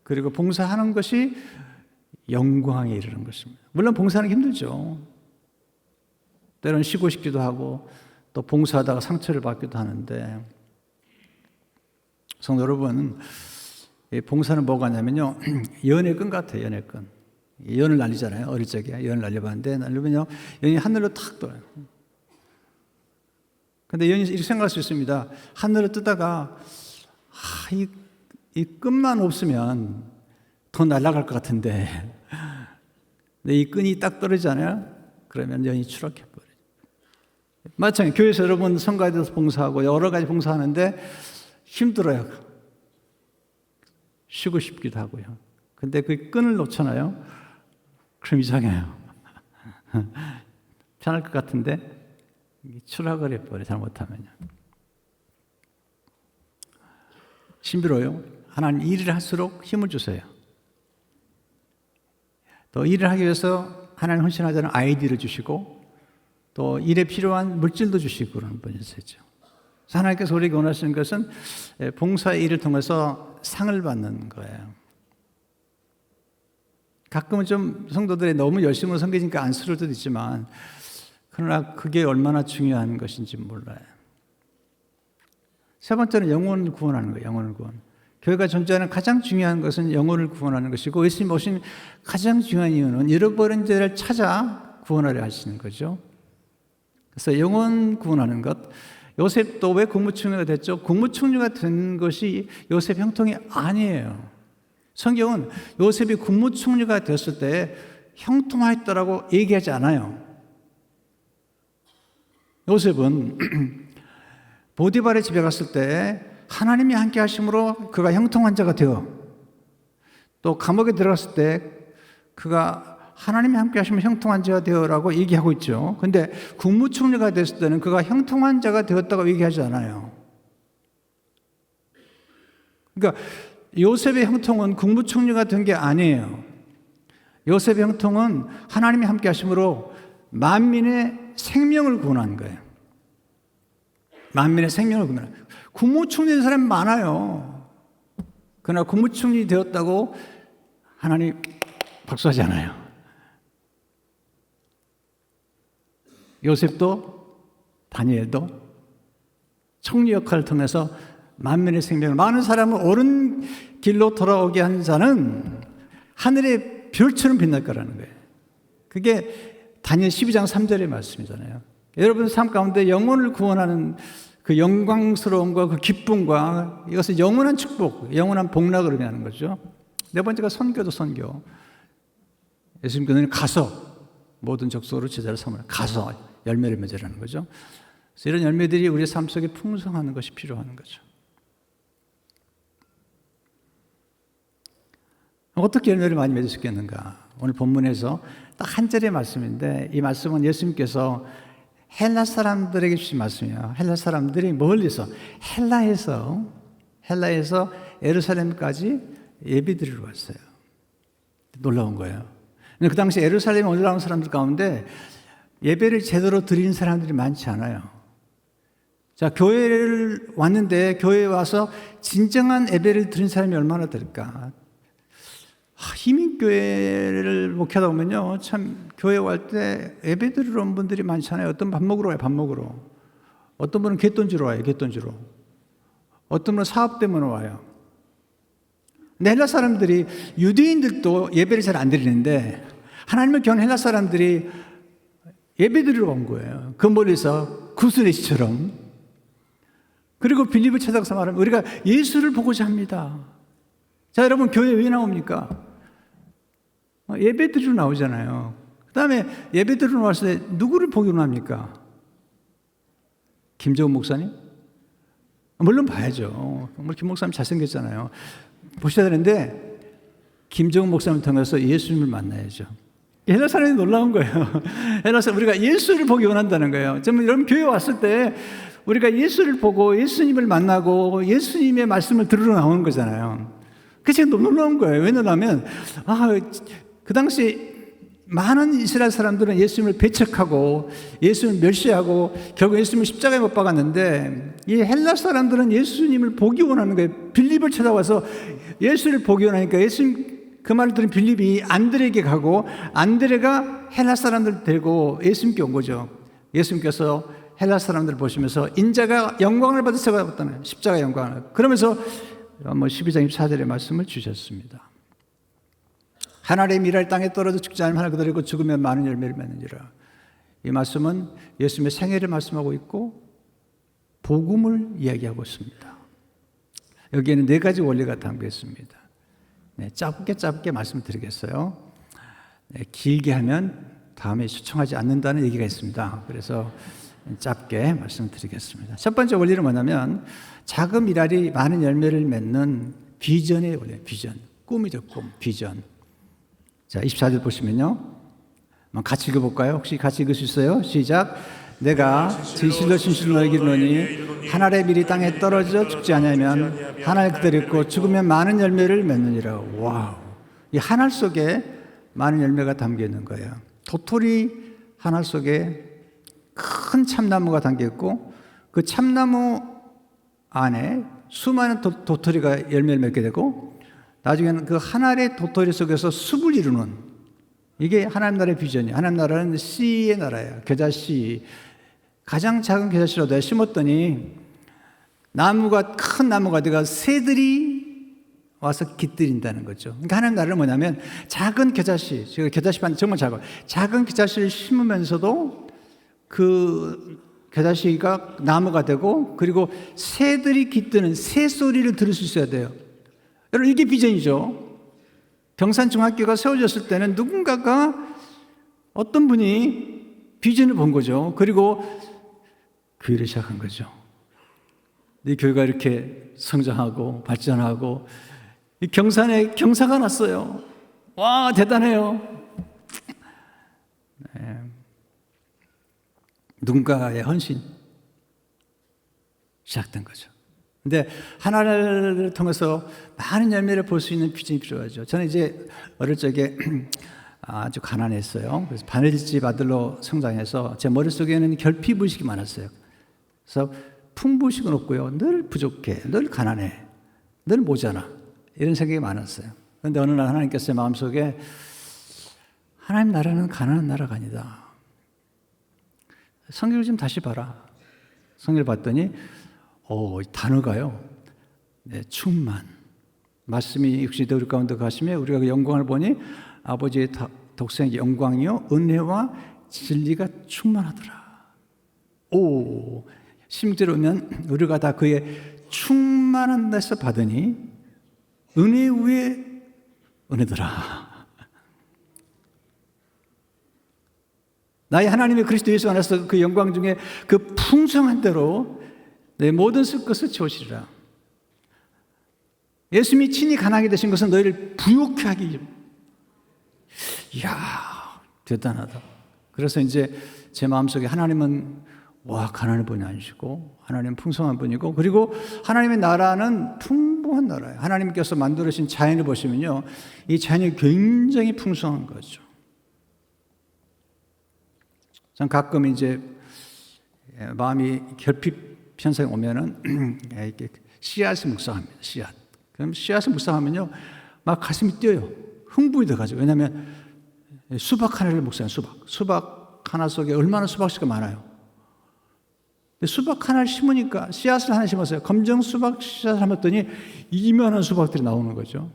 Speaker 8: 그리고 봉사하는 것이 영광에 이르는 것입니다. 물론 봉사하는 게 힘들죠. 때로는 쉬고 싶기도 하고 또 봉사하다가 상처를 받기도 하는데, 성도 여러분, 봉사는 뭐가 하냐면요, 연애끈 같아요. 연애끈. 연을 날리잖아요. 어릴 적에 연을 날려봤는데, 날리면요 연이 하늘로 탁 떠요. 근데 연이 이렇게 생각할 수 있습니다. 하늘을 뜨다가 이 끈만 없으면 더 날아갈 것 같은데, 근데 이 끈이 딱 떨어지잖아요. 그러면 연이 추락해버려요. 마찬가지 교회에서 여러분 성가에 대해서 봉사하고 여러 가지 봉사하는데 힘들어요. 쉬고 싶기도 하고요. 근데 그 끈을 놓잖아요. 그럼 이상해요. 편할 것 같은데 추락을 해버려요. 잘못하면요. 신비로워요. 하나님 일을 할수록 힘을 주세요. 또 일을 하기 위해서 하나님 헌신하자는 아이디어를 주시고 또 일에 필요한 물질도 주시고 그런 분이시죠. 하나님께서 우리에게 원하시는 것은 봉사의 일을 통해서 상을 받는 거예요. 가끔은 좀 성도들이 너무 열심히 섬기니까 안쓰러울 때도 있지만, 그러나 그게 얼마나 중요한 것인지 몰라요. 세 번째는 영혼을 구원하는 거예요. 영혼을 구원. 교회가 존재하는 가장 중요한 것은 영혼을 구원하는 것이고, 예수님 오신 가장 중요한 이유는 잃어버린 자를 찾아 구원하려 하시는 거죠. 그래서 영혼 구원하는 것. 요셉도 왜 국무총리가 됐죠? 국무총리가 된 것이 요셉 형통이 아니에요. 성경은 요셉이 국무총리가 됐을 때 형통하였다라고 얘기하지 않아요. 요셉은 보디발의 집에 갔을 때 하나님이 함께 하심으로 그가 형통한 자가 되어, 또 감옥에 들어갔을 때 그가 하나님이 함께 하시면 형통한 자가 되어라고 얘기하고 있죠. 근데 국무총리가 됐을 때는 그가 형통한 자가 되었다고 얘기하지 않아요. 그러니까 요셉의 형통은 국무총리가 된 게 아니에요. 요셉의 형통은 하나님이 함께 하심으로 만민의 생명을 구원한 거예요. 만민의 생명을 구원한 거예요. 국무총리 된 사람이 많아요. 그러나 국무총리 되었다고 하나님 박수하지 않아요. 요셉도 다니엘도 총리 역할을 통해서 만민의 생명을, 많은 사람을 옳은 길로 돌아오게 한 자는 하늘의 별처럼 빛날 거라는 거예요. 그게 다니엘 12장 3절의 말씀이잖아요. 여러분 삶 가운데 영혼을 구원하는 그 영광스러움과 그 기쁨과, 이것은 영원한 축복, 영원한 복락을 의미하는 거죠. 네 번째가 선교도 선교. 예수님께서는 가서 모든 족속으로 제자를 삼으라. 가서 열매를 맺으라는 거죠. 그래서 이런 열매들이 우리의 삶 속에 풍성하는 것이 필요한 거죠. 어떻게 열매를 많이 맺을 수 있겠는가? 오늘 본문에서 딱 한 절의 말씀인데, 이 말씀은 예수님께서 헬라 사람들에게 주신 말씀이에요. 헬라 사람들이 멀리서 헬라에서 예루살렘까지 예배드리러 왔어요. 놀라운 거예요. 근데 그 당시 예루살렘에 올라온 사람들 가운데 예배를 제대로 드리는 사람들이 많지 않아요. 자, 교회를 왔는데 교회에 와서 진정한 예배를 드린 사람이 얼마나 될까? 희민교회를 목회하다 보면요, 참 교회 갈 때 예배 드리러 온 분들이 많잖아요. 어떤 밥 먹으러 와요, 밥 먹으러. 어떤 분은 갯돈 주러 와요, 갯돈 주러. 어떤 분은 사업 때문에 와요. 근데 헬라 사람들이, 유대인들도 예배를 잘 안 드리는데 하나님을 경한 헬라 사람들이 예배 드리러 온 거예요. 그 멀리서 구스레시처럼. 그리고 빌립을 찾아가서 말하면 우리가 예수를 보고자 합니다. 자, 여러분, 교회 왜 나옵니까? 예배 드리러 나오잖아요. 그 다음에 예배 드리러 나왔을 때 누구를 보기로 합니까? 김정은 목사님? 물론 봐야죠. 김 목사님 잘생겼잖아요. 보셔야 되는데 김정은 목사님을 통해서 예수님을 만나야죠. 헬라 사람이 놀라운 거예요. 헬라 사람, 우리가 예수를 보기 원한다는 거예요. 정말 여러분, 교회 왔을 때 우리가 예수를 보고 예수님을 만나고 예수님의 말씀을 들으러 나오는 거잖아요. 그게 너무 놀라운 거예요. 왜냐하면 그 당시 많은 이스라엘 사람들은 예수님을 배척하고 예수님을 멸시하고 결국 예수님을 십자가에 못 박았는데, 이 헬라 사람들은 예수님을 보기 원하는 거예요. 빌립을 찾아와서 예수를 보기 원하니까 예수님 그 말을 들은 빌립이 안드레에게 가고, 안드레가 헬라 사람들을 데리고 예수님께 온 거죠. 예수님께서 헬라 사람들을 보시면서 인자가 영광을 받으셨다는, 십자가 영광을, 그러면서 12장 24절의 말씀을 주셨습니다. 하나님의 미랄 땅에 떨어져 죽지 않으면 하나 그대로 있고 죽으면 많은 열매를 맺느니라. 이 말씀은 예수님의 생애를 말씀하고 있고 복음을 이야기하고 있습니다. 여기에는 4가지 원리가 담겨 있습니다. 짧게 말씀드리겠어요. 길게 하면 다음에 수청하지 않는다는 얘기가 있습니다. 그래서 짧게 말씀드리겠습니다. 첫 번째 원리는 뭐냐면, 작은 미랄이 많은 열매를 맺는 비전의 원리예요. 비전. 꿈이죠, 꿈. 비전. 자, 24절 보시면요. 같이 읽어볼까요? 혹시 같이 읽을 수 있어요? 시작. 내가 진실로 너에게 이르노니 하늘의 밀이 땅에 떨어져 죽지 않으면 하늘 그대로 있고 죽으면 많은 열매를 맺느니라. 와우. 이 하늘 속에 많은 열매가 담겨 있는 거예요. 도토리 하늘 속에 큰 참나무가 담겨 있고, 그 참나무 안에 수많은 도토리가 열매를 맺게 되고, 나중에는 그 하늘의 도토리 속에서 숲을 이루는, 이게 하나님 나라의 비전이에요. 하나님 나라는 씨의 나라예요. 겨자씨. 가장 작은 겨자씨로 내가 심었더니 나무가, 큰 나무가 돼가 새들이 와서 깃들인다는 거죠. 그러니까 하나님 나라는 뭐냐면, 작은 겨자씨, 제가 겨자씨만 정말 작은 겨자씨를 심으면서도 그 겨자씨가 나무가 되고, 그리고 새들이 깃드는 새소리를 들을 수 있어야 돼요. 여러분, 이게 비전이죠. 경산중학교가 세워졌을 때는 누군가가, 어떤 분이 비전을 본 거죠. 그리고 교회를 시작한 거죠. 이 교회가 이렇게 성장하고 발전하고, 이 경산에 경사가 났어요. 와, 대단해요. 네. 누군가의 헌신 시작된 거죠. 근데 하나를 통해서 많은 열매를 볼 수 있는 비전이 필요하죠. 저는 이제 어릴 적에 아주 가난했어요. 그래서 바느질집 아들로 성장해서 제 머릿속에는 결핍의식이 많았어요. 그래서 풍부의식은 없고요. 늘 부족해, 늘 가난해, 늘 모자라, 이런 생각이 많았어요. 그런데 어느 날 하나님께서 제 마음속에, 하나님 나라는 가난한 나라가 아니다. 성경을 좀 다시 봐라. 성경을 봤더니 단어가요. 네, 충만. 말씀이 육신이 되어 우리 가운데 가시며 우리가 그 영광을 보니 아버지의 독생의 영광이요 은혜와 진리가 충만하더라. 16절에 오면 우리가 다 그의 충만한 데서 받으니 은혜 위에 은혜더라. 나의 하나님의 그리스도 예수 안에서 그 영광 중에 그 풍성한 대로 내 모든 쓸 것을 채우시리라. 예수님이 친히 가난하게 되신 것은 너희를 부유케 하기 위해. 이야, 대단하다. 그래서 이제 제 마음속에 하나님은 가난한 분이 아니시고 하나님은 풍성한 분이고, 그리고 하나님의 나라는 풍부한 나라예요. 하나님께서 만들어주신 자연을 보시면요, 이 자연이 굉장히 풍성한 거죠. 전 가끔 이제 마음이 결핍 현상이 오면은 이렇게 씨앗을 묵상합니다. 씨앗. 그럼 씨앗을 묵상하면요, 막 가슴이 뛰어요. 흥분이 돼가지고. 왜냐하면 수박 하나를 묵상해요. 수박 하나 속에 얼마나 수박씨가 많아요. 근데 수박 하나를 심으니까, 씨앗을 하나 심었어요. 검정 수박 씨앗을 심었더니 이만한 수박들이 나오는 거죠.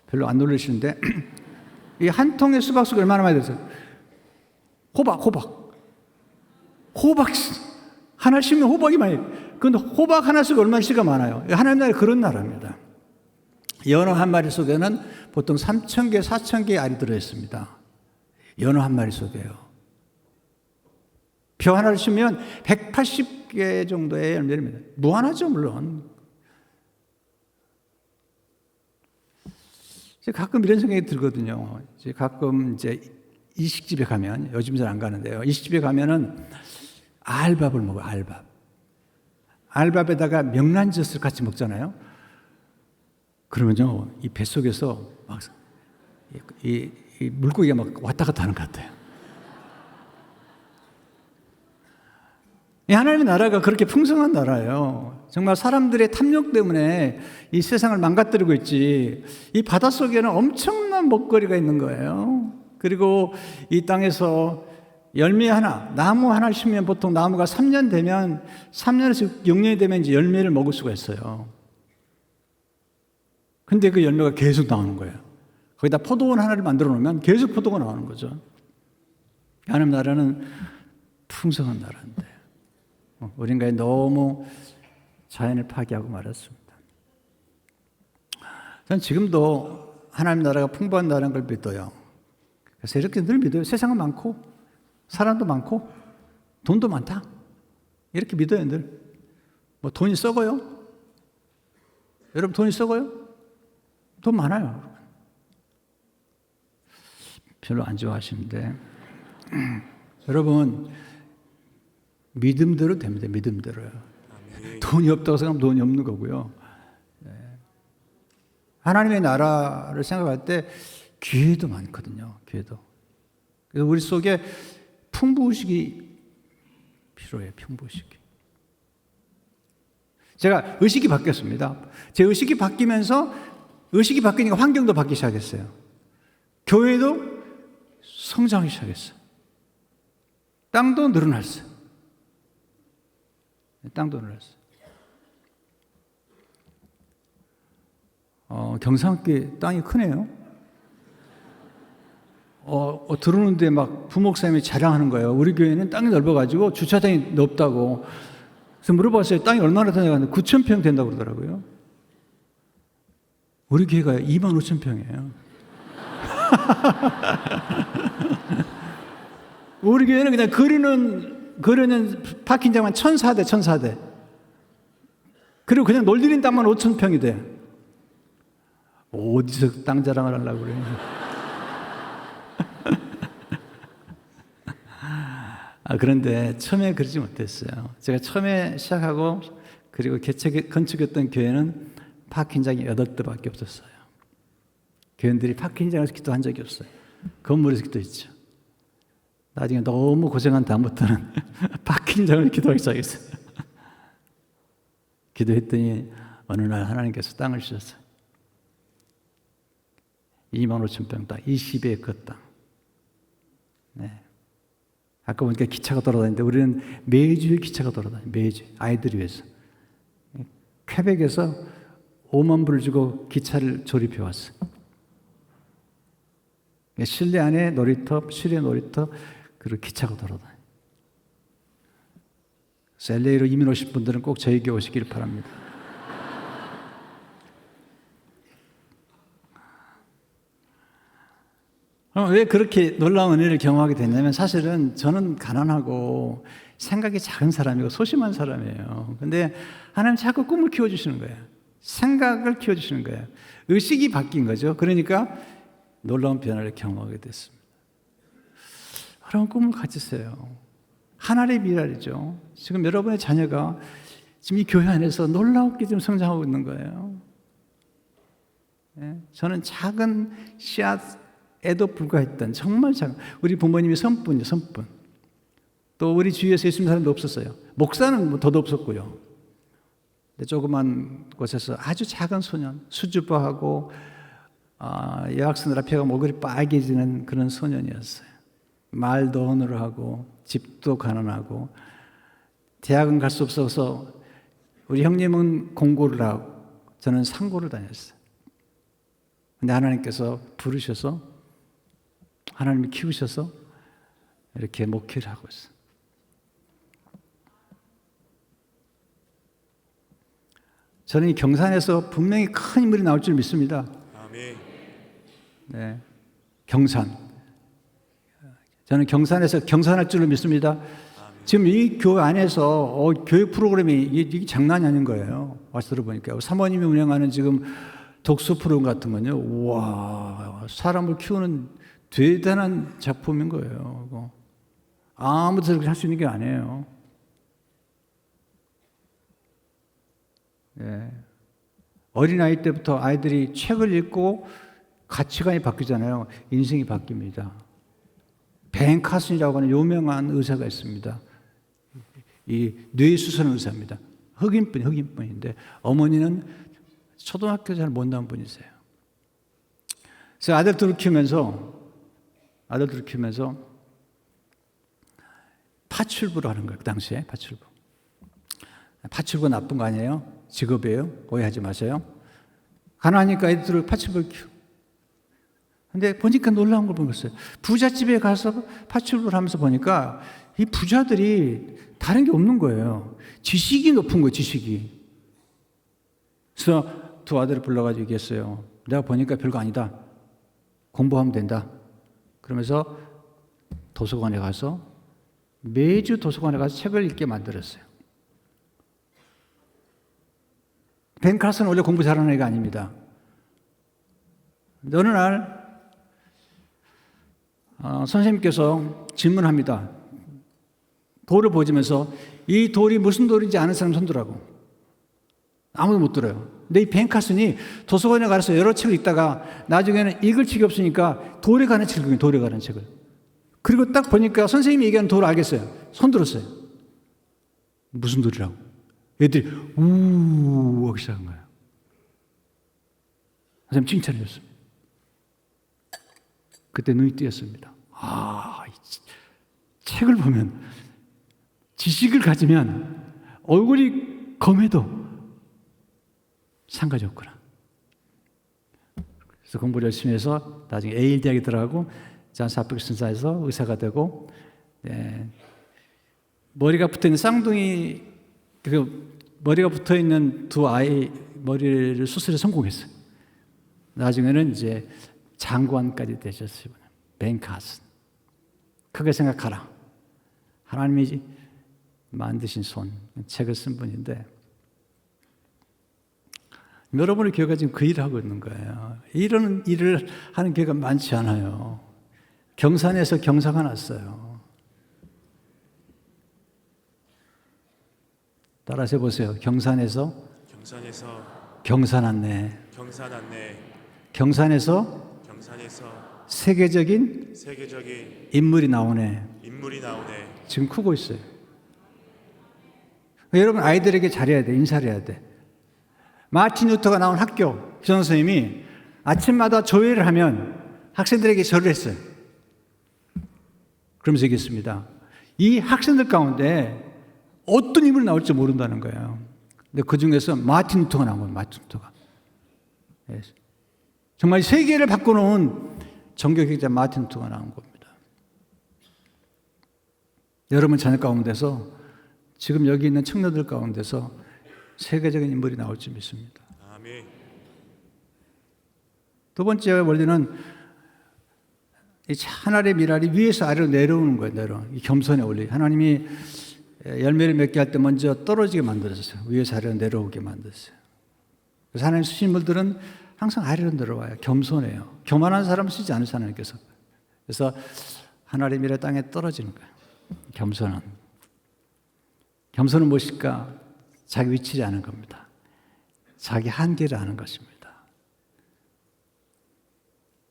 Speaker 8: 별로 안 놀라시는데 이 한 통의 수박 속에 얼마나 많이 들었어요? 호박 하나 심으면 호박이 많이. 그런데 호박 하나 속에 얼마나 씨가 많아요. 하나님 나라가 그런 나라입니다. 연어 한 마리 속에는 보통 3,000개, 4,000개의 알이 들어있습니다. 연어 한 마리 속에요. 벼 하나를 심으면 180개 정도의 열매입니다. 무한하죠, 물론. 가끔 이런 생각이 들거든요. 가끔 이제 이식집에 가면, 요즘 잘 안 가는데요. 이식집에 가면은 알밥을 먹어요, 알밥. 알밥에다가 명란젓을 같이 먹잖아요. 그러면요, 이 뱃속에서 막 이 물고기가 막 왔다 갔다 하는 것 같아요. 이 하나님의 나라가 그렇게 풍성한 나라예요. 정말 사람들의 탐욕 때문에 이 세상을 망가뜨리고 있지, 이 바닷속에는 엄청난 먹거리가 있는 거예요. 그리고 이 땅에서 열매 하나, 나무 하나 심으면 보통 나무가 3년 되면, 3년에서 6년이 되면 이제 열매를 먹을 수가 있어요. 근데 그 열매가 계속 나오는 거예요. 거기다 포도원 하나를 만들어 놓으면 계속 포도가 나오는 거죠. 하나님 나라는 풍성한 나라인데 우리가 너무 자연을 파괴하고 말았습니다. 저는 지금도 하나님 나라가 풍부한 나라인 걸 믿어요. 그래서 이렇게 늘 믿어요. 세상은 많고 사람도 많고 돈도 많다, 이렇게 믿어요. 늘. 뭐 돈이 썩어요? 여러분 돈이 썩어요? 돈 많아요. 별로 안 좋아하시는데 여러분, 믿음대로 됩니다. 믿음대로요. 돈이 없다고 생각하면 돈이 없는 거고요. 하나님의 나라를 생각할 때 기회도 많거든요. 기회도. 그래서 우리 속에 풍부의식이 필요해요. 풍부의식이. 제가 의식이 바뀌었습니다. 제 의식이 바뀌면서, 의식이 바뀌니까 환경도 바뀌기 시작했어요. 교회도 성장하기 시작했어요. 땅도 늘어났어요. 땅도 늘어났어요. 경상께 땅이 크네요. 들어오는데 막 부목사님이 자랑하는 거예요. 우리 교회는 땅이 넓어가지고 주차장이 넓다고. 그래서 물어봤어요. 땅이 얼마나 되냐고. 9,000평 된다고 그러더라고요. 우리 교회가 25,000평이에요. 우리 교회는 그냥 거리는 파킹장만 1,400대. 그리고 그냥 놀리는 땅만 5,000평이 돼. 어디서 땅 자랑을 하려고 그래요? 그런데 처음에 그러지 못했어요. 제가 처음에 시작하고 그리고 건축했던 교회는 파킹장이 8대밖에 없었어요. 교인들이 파킹장에서 기도한 적이 없어요. 건물에서 기도했죠. 나중에 너무 고생한 다음부터는 파킹장을 기도하기 시작했어요. 기도했더니 어느 날 하나님께서 땅을 주셨어요. 25,000평 땅, 20에이커 땅. 네. 아까 보니까 기차가 돌아다니는데 우리는 매주일 기차가 돌아다녀요. 매주. 아이들을 위해서. 퀘벡에서 5만 불을 주고 기차를 조립해 왔어요. 실내 안에 놀이터, 실외 놀이터, 그리고 기차가 돌아다녀요. LA로 이민 오신 분들은 꼭 저에게 오시길 바랍니다. 왜 그렇게 놀라운 은혜를 경험하게 됐냐면 사실은 저는 가난하고 생각이 작은 사람이고 소심한 사람이에요. 근데 하나님 자꾸 꿈을 키워주시는 거예요. 생각을 키워주시는 거예요. 의식이 바뀐 거죠. 그러니까 놀라운 변화를 경험하게 됐습니다. 그런 꿈을 가지세요. 하나의 미랄이죠. 지금 여러분의 자녀가 지금 이 교회 안에서 놀랍게 지금 성장하고 있는 거예요. 저는 작은 씨앗에도 불과했던 정말 작은 우리 부모님이 선뿐이요, 선뿐. 또 우리 주위에서 예수 믿는 사람도 없었어요. 목사는 뭐 더도 없었고요. 근데 조그만 곳에서 아주 작은 소년, 수줍어하고 여학생들 앞에 가면 얼굴이 빨개지는 그런 소년이었어요. 말도 언어를 하고 집도 가난하고 대학은 갈 수 없어서 우리 형님은 공고를 하고 저는 상고를 다녔어요. 근데 하나님께서 부르셔서 하나님이 키우셔서 이렇게 목회를 하고 있어요. 저는 이 경산에서 분명히 큰 인물이 나올 줄 믿습니다.
Speaker 1: 아멘.
Speaker 8: 네, 경산. 저는 경산에서 경산할 줄로 믿습니다. 지금 이 교회 안에서 교육 프로그램이 이게 장난이 아닌 거예요. 와서 들어보니까 사모님이 운영하는 지금 독서 프로그램 같은 건요. 와, 사람을 키우는 대단한 작품인 거예요. 이거. 아무도 그렇게 할 수 있는 게 아니에요. 네. 어린아이 때부터 아이들이 책을 읽고 가치관이 바뀌잖아요. 인생이 바뀝니다. 벤 카슨이라고 하는 유명한 의사가 있습니다. 이 뇌수술 의사입니다. 흑인분인데 어머니는 초등학교 잘 못 나온 분이세요. 그래서 아들들을 키우면서 파출부를 하는 거예요. 그 당시에 파출부. 파출부 나쁜 거 아니에요? 직업이에요. 오해하지 마세요. 가난하니까 애들을 파출부를 키워. 근데 보니까 놀라운 걸 보겠어요. 부잣집에 가서 파출부를 하면서 보니까 이 부자들이 다른 게 없는 거예요. 지식이 높은 거예요, 지식이. 그래서 두 아들을 불러가지고 얘기했어요. 내가 보니까 별거 아니다. 공부하면 된다. 그러면서 도서관에 가서 매주 도서관에 가서 책을 읽게 만들었어요. 벤 카슨은 원래 공부 잘하는 애가 아닙니다. 어느 날 선생님께서 질문합니다. 돌을 보시면서 이 돌이 무슨 돌인지 아는 사람 손들라고. 아무도 못 들어요. 근데 이 벤 카슨이 도서관에 가서 여러 책을 읽다가 나중에는 읽을 책이 없으니까 돌에 관한 책을 읽어요. 돌에 관한 책을. 그리고 딱 보니까 선생님이 얘기하는 돌을 알겠어요. 손 들었어요. 무슨 돌이라고. 애들이 우우 하기 시작한 거예요. 선생님 칭찬해 줬습니다. 그때 눈이 띄었습니다. 책을 보면 지식을 가지면 얼굴이 검해도 상관이 없구나. 그래서 공부를 열심히 해서 나중에 예일 대학에 들어가고 잔스 하프킨슨사에서 의사가 되고 머리가 붙어있는 쌍둥이 머리가 붙어있는 두 아이 머리를 수술에 성공했어요. 나중에는 이제 장관까지 되셨어요. 벤 카슨. 크게 생각하라. 하나님이 만드신 손, 책을 쓴 분인데 여러분의 교회가 지금 그 일을 하고 있는 거예요. 이런 일을 하는 교회가 많지 않아요. 경산에서 경사가 났어요. 따라서 해보세요. 경산에서 경사 났네. 경산에서 세계적인 인물이 나오네. 지금 크고 있어요. 여러분 아이들에게 잘해야 돼. 인사를 해야 돼. 마틴 루터가 나온 학교 교장 선생님이 아침마다 조회를 하면 학생들에게 절을 했어요. 그러면서 얘기했습니다. 이 학생들 가운데 어떤 인물이 나올지 모른다는 거예요. 근데 그 중에서 마틴 루터가 나온 거예요. 마틴 루터가. 정말 세계를 바꿔놓은 종교개혁자 마틴 루터가 나온 겁니다. 여러분 자녀 가운데서 지금 여기 있는 청년들 가운데서 세계적인 인물이 나올지 믿습니다. 아멘. 두 번째 원리는 이 하늘의 미랄이 위에서 아래로 내려오는 거예요. 이 겸손의 원리. 하나님이 열매를 맺게 할 때 먼저 떨어지게 만들었어요. 위에서 아래로 내려오게 만들었어요. 그래서 하나님 쓰신 분들은 항상 아래로 내려와요. 겸손해요. 교만한 사람 쓰지 않으세요, 하나님께서. 그래서 하늘의 미랄 땅에 떨어지는 거예요. 겸손은 무엇일까? 자기 위치를 아는 겁니다. 자기 한계를 아는 것입니다.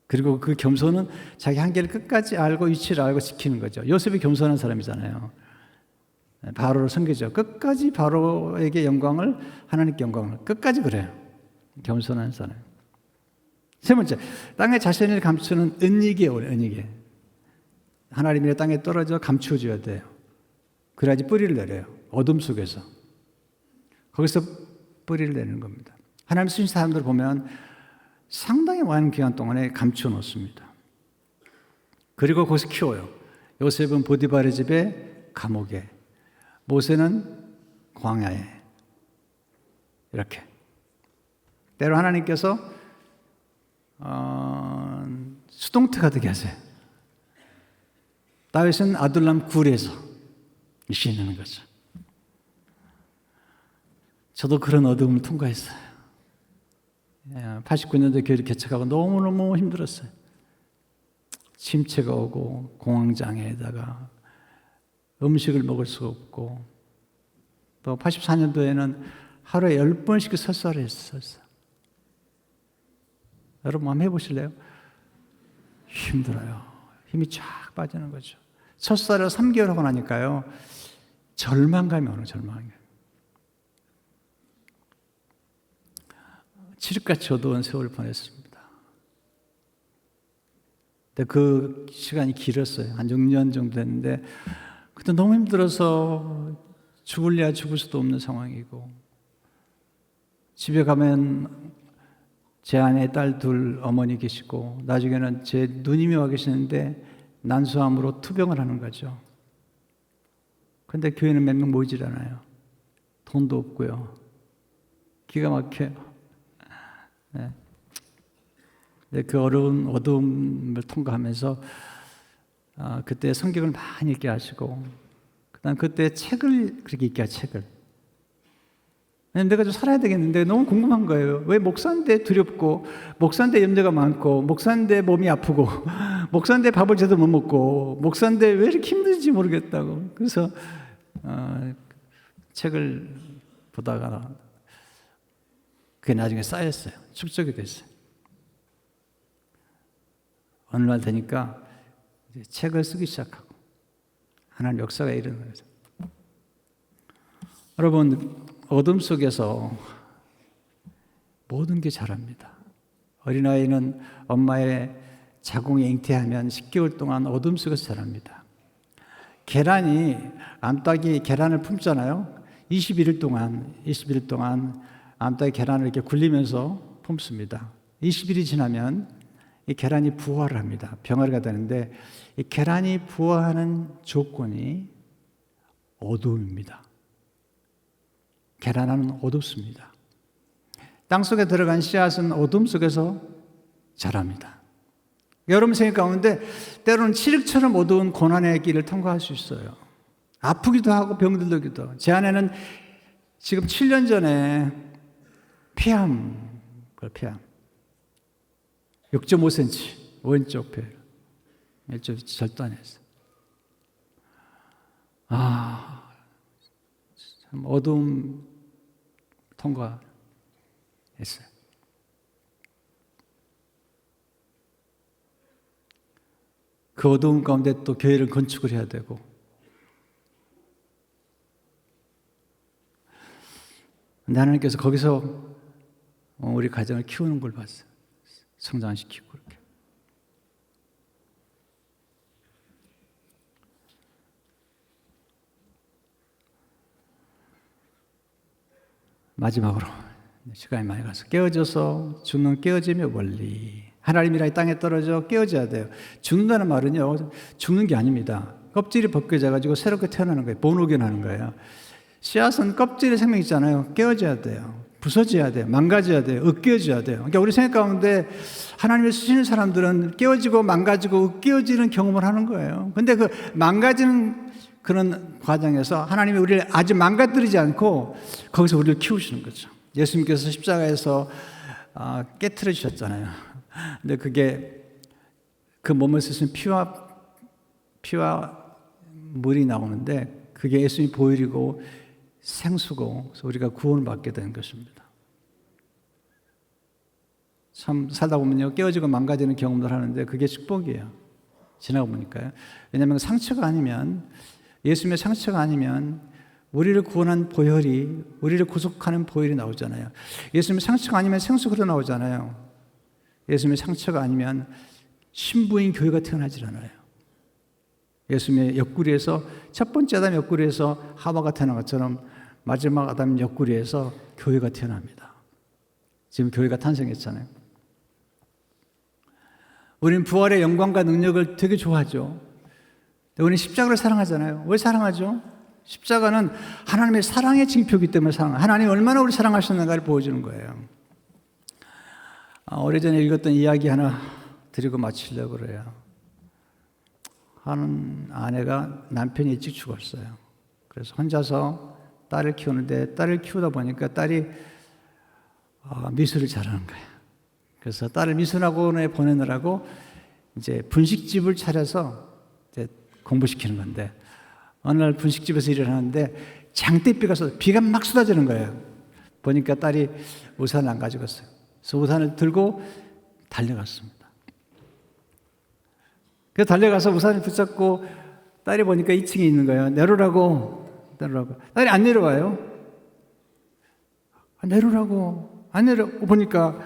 Speaker 8: 그리고 그 겸손은 자기 한계를 끝까지 알고 위치를 알고 지키는 거죠. 요셉이 겸손한 사람이잖아요. 바로를 섬기죠. 끝까지 바로에게 영광을, 하나님께 영광을 끝까지 그래요. 겸손한 사람. 세 번째, 땅에 자신을 감추는 은닉이에요. 은닉이. 하나님의 땅에 떨어져 감추어줘야 돼요. 그래야지 뿌리를 내려요. 어둠 속에서. 거기서 뿌리를 내는 겁니다. 하나님 쓰신 사람들 보면 상당히 많은 기간 동안에 감추어 놓습니다. 그리고 거기서 키워요. 요셉은 보디발의 집에, 감옥에, 모세는 광야에. 이렇게. 때로 하나님께서 수동태가 되게 하세요. 다윗은 아둘람 굴에서 쉬는 거죠. 저도 그런 어둠을 통과했어요. 89년도에 교회를 개척하고 너무너무 힘들었어요. 침체가 오고 공황장애에다가 음식을 먹을 수 없고, 또 84년도에는 하루에 10번씩 설사를 했었어요. 여러분 한번 해보실래요? 힘들어요. 힘이 쫙 빠지는 거죠. 설사를 3개월 하고 나니까요, 절망감이 오는 절망감. 칠흑같이 어두운 세월을 보냈습니다. 근데 그 시간이 길었어요. 한 6년 정도 됐는데, 그때 너무 힘들어서 죽을래야 죽을 수도 없는 상황이고, 집에 가면 제 아내 딸 둘 어머니 계시고, 나중에는 제 누님이 와 계시는데 난소암으로 투병을 하는 거죠. 근데 교회는 몇 명 모이질 않아요. 돈도 없고요. 기가 막혀요. 네. 그 어려운 어둠을 통과하면서 그때 성경을 많이 읽게 하시고, 그다음 그때 책을 그렇게 읽게 하시고, 책을. 내가 좀 살아야 되겠는데 너무 궁금한 거예요. 왜 목사인데 두렵고, 목사인데 염려가 많고, 목사인데 몸이 아프고, 목사인데 밥을 제대로 못 먹고, 목사인데 왜 이렇게 힘든지 모르겠다고. 그래서 책을 보다가 그게 나중에 쌓였어요. 축적이 됐어요. 어느 날 되니까 이제 책을 쓰기 시작하고 하나님 역사가 일어나는 거죠. 여러분, 어둠 속에서 모든 게 자랍니다. 어린아이는 엄마의 자궁에 잉태하면 10개월 동안 어둠 속에서 자랍니다. 계란이, 암탉이 계란을 품잖아요. 21일 동안 암탉이 계란을 이렇게 굴리면서 품습니다. 20일이 지나면 이 계란이 부화를 합니다. 병아리가 되는데, 이 계란이 부화하는 조건이 어두움입니다. 계란은 어둡습니다. 땅속에 들어간 씨앗은 어둠 속에서 자랍니다. 여러분 생각 가운데 때로는 칠흑처럼 어두운 고난의 길을 통과할 수 있어요. 아프기도 하고 병들기도 하고. 제 아내는 지금 7년 전에 폐암 6.5cm 왼쪽 폐 절단했어요. 참 어두움 통과했어요. 그 어두움 가운데 또 교회를 건축을 해야 되고, 하나님께서 거기서 우리 가정을 키우는 걸 봤어요. 성장시키고 그렇게. 마지막으로 시간이 많이 가서 깨어져서 죽는 깨어짐의 원리. 하나님이라 이 땅에 떨어져 깨어져야 돼요. 죽는다는 말은요, 죽는 게 아닙니다. 껍질이 벗겨져 가지고 새롭게 태어나는 거예요. 본오견하는 거예요. 씨앗은 껍질에 생명 있잖아요. 깨어져야 돼요. 부서져야 돼요. 망가져야 돼요. 으깨어져야 돼요. 그러니까 우리 생각 가운데 하나님을 쓰시는 사람들은 깨어지고 망가지고 으깨어지는 경험을 하는 거예요. 근데 그 망가지는 그런 과정에서 하나님이 우리를 아주 망가뜨리지 않고 거기서 우리를 키우시는 거죠. 예수님께서 십자가에서 깨트려 주셨잖아요. 근데 그게 그 몸을 쓰신 피와 물이 나오는데 그게 예수님이 보혈이고 생수고 그래서 우리가 구원을 받게 된 것입니다. 참 살다 보면요 깨어지고 망가지는 경험을 하는데 그게 축복이에요. 지나고 보니까요. 왜냐하면 상처가 아니면 예수님의 상처가 아니면 우리를 구원한 보혈이 우리를 구속하는 보혈이 나오잖아요. 예수님의 상처가 아니면 생수가 나오잖아요. 예수님의 상처가 아니면 신부인 교회가 태어나질 않아요. 예수님의 옆구리에서 첫 번째 아담 옆구리에서 하와가 태어난 것처럼 마지막 아담 옆구리에서 교회가 태어납니다. 지금 교회가 탄생했잖아요. 우리는 부활의 영광과 능력을 되게 좋아하죠. 우리는 십자가를 사랑하잖아요. 왜 사랑하죠? 십자가는 하나님의 사랑의 징표이기 때문에 사랑해요. 하나님이 얼마나 우리 사랑하셨는가를 보여주는 거예요. 오래전에 읽었던 이야기 하나 드리고 마치려고 그래요. 한 아내가 남편이 일찍 죽었어요. 그래서 혼자서 딸을 키우는데 딸을 키우다 보니까 딸이 미술을 잘하는 거예요. 그래서 딸을 미술학원에 보내느라고 이제 분식집을 차려서 이제 공부시키는 건데 어느 날 분식집에서 일을 하는데 장대비가 쏟아 비가 막 쏟아지는 거예요. 보니까 딸이 우산을 안 가지고 있어요. 그래서 우산을 들고 달려갔습니다. 그래서 달려가서 우산을 붙잡고 딸이 보니까 2층에 있는 거예요. 내려오라고. 딸이 안 내려와요. 내려오라고. 안 내려. 보니까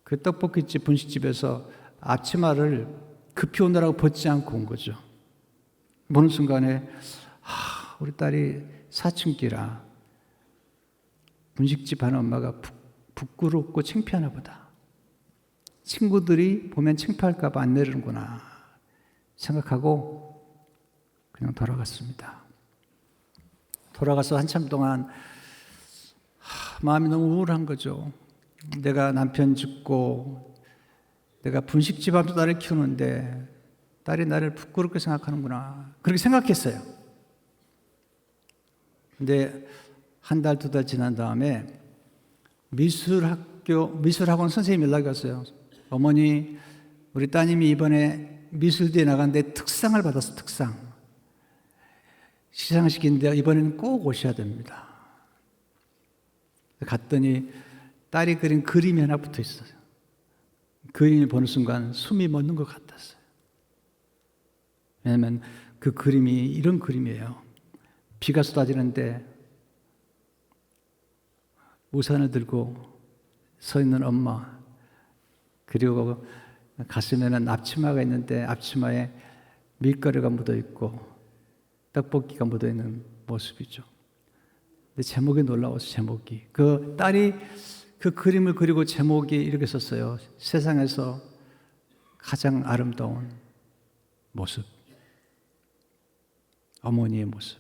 Speaker 8: 그 떡볶이집 분식집에서 앞치마를 급히 오느라고 벗지 않고 온 거죠. 보는 순간에 우리 딸이 사춘기라 분식집 하는 엄마가 부끄럽고 창피하나 보다. 친구들이 보면 창피할까 봐 안 내리는구나 생각하고 그냥 돌아갔습니다. 돌아가서 한참 동안 마음이 너무 우울한 거죠. 내가 남편 죽고 내가 분식집 앞에서 딸을 키우는데 딸이 나를 부끄럽게 생각하는구나 그렇게 생각했어요. 근데 한 달, 2달 지난 다음에 미술학원 선생님이 연락이 왔어요. 어머니, 우리 따님이 이번에 미술대에 나갔는데 특상을 받았어, 특상. 시상식인데 이번에는 꼭 오셔야 됩니다. 갔더니 딸이 그린 그림이 하나 붙어 있어요. 그림을 보는 순간 숨이 멎는 것 같았어요. 왜냐하면 그 그림이 이런 그림이에요. 비가 쏟아지는데 우산을 들고 서 있는 엄마, 그리고 가슴에는 앞치마가 있는데 앞치마에 밀가루가 묻어 있고 떡볶이가 묻어 있는 모습이죠. 근데 제목이 놀라워서 제목이 그 딸이 그 그림을 그리고 제목이 이렇게 썼어요. 세상에서 가장 아름다운 모습. 어머니의 모습.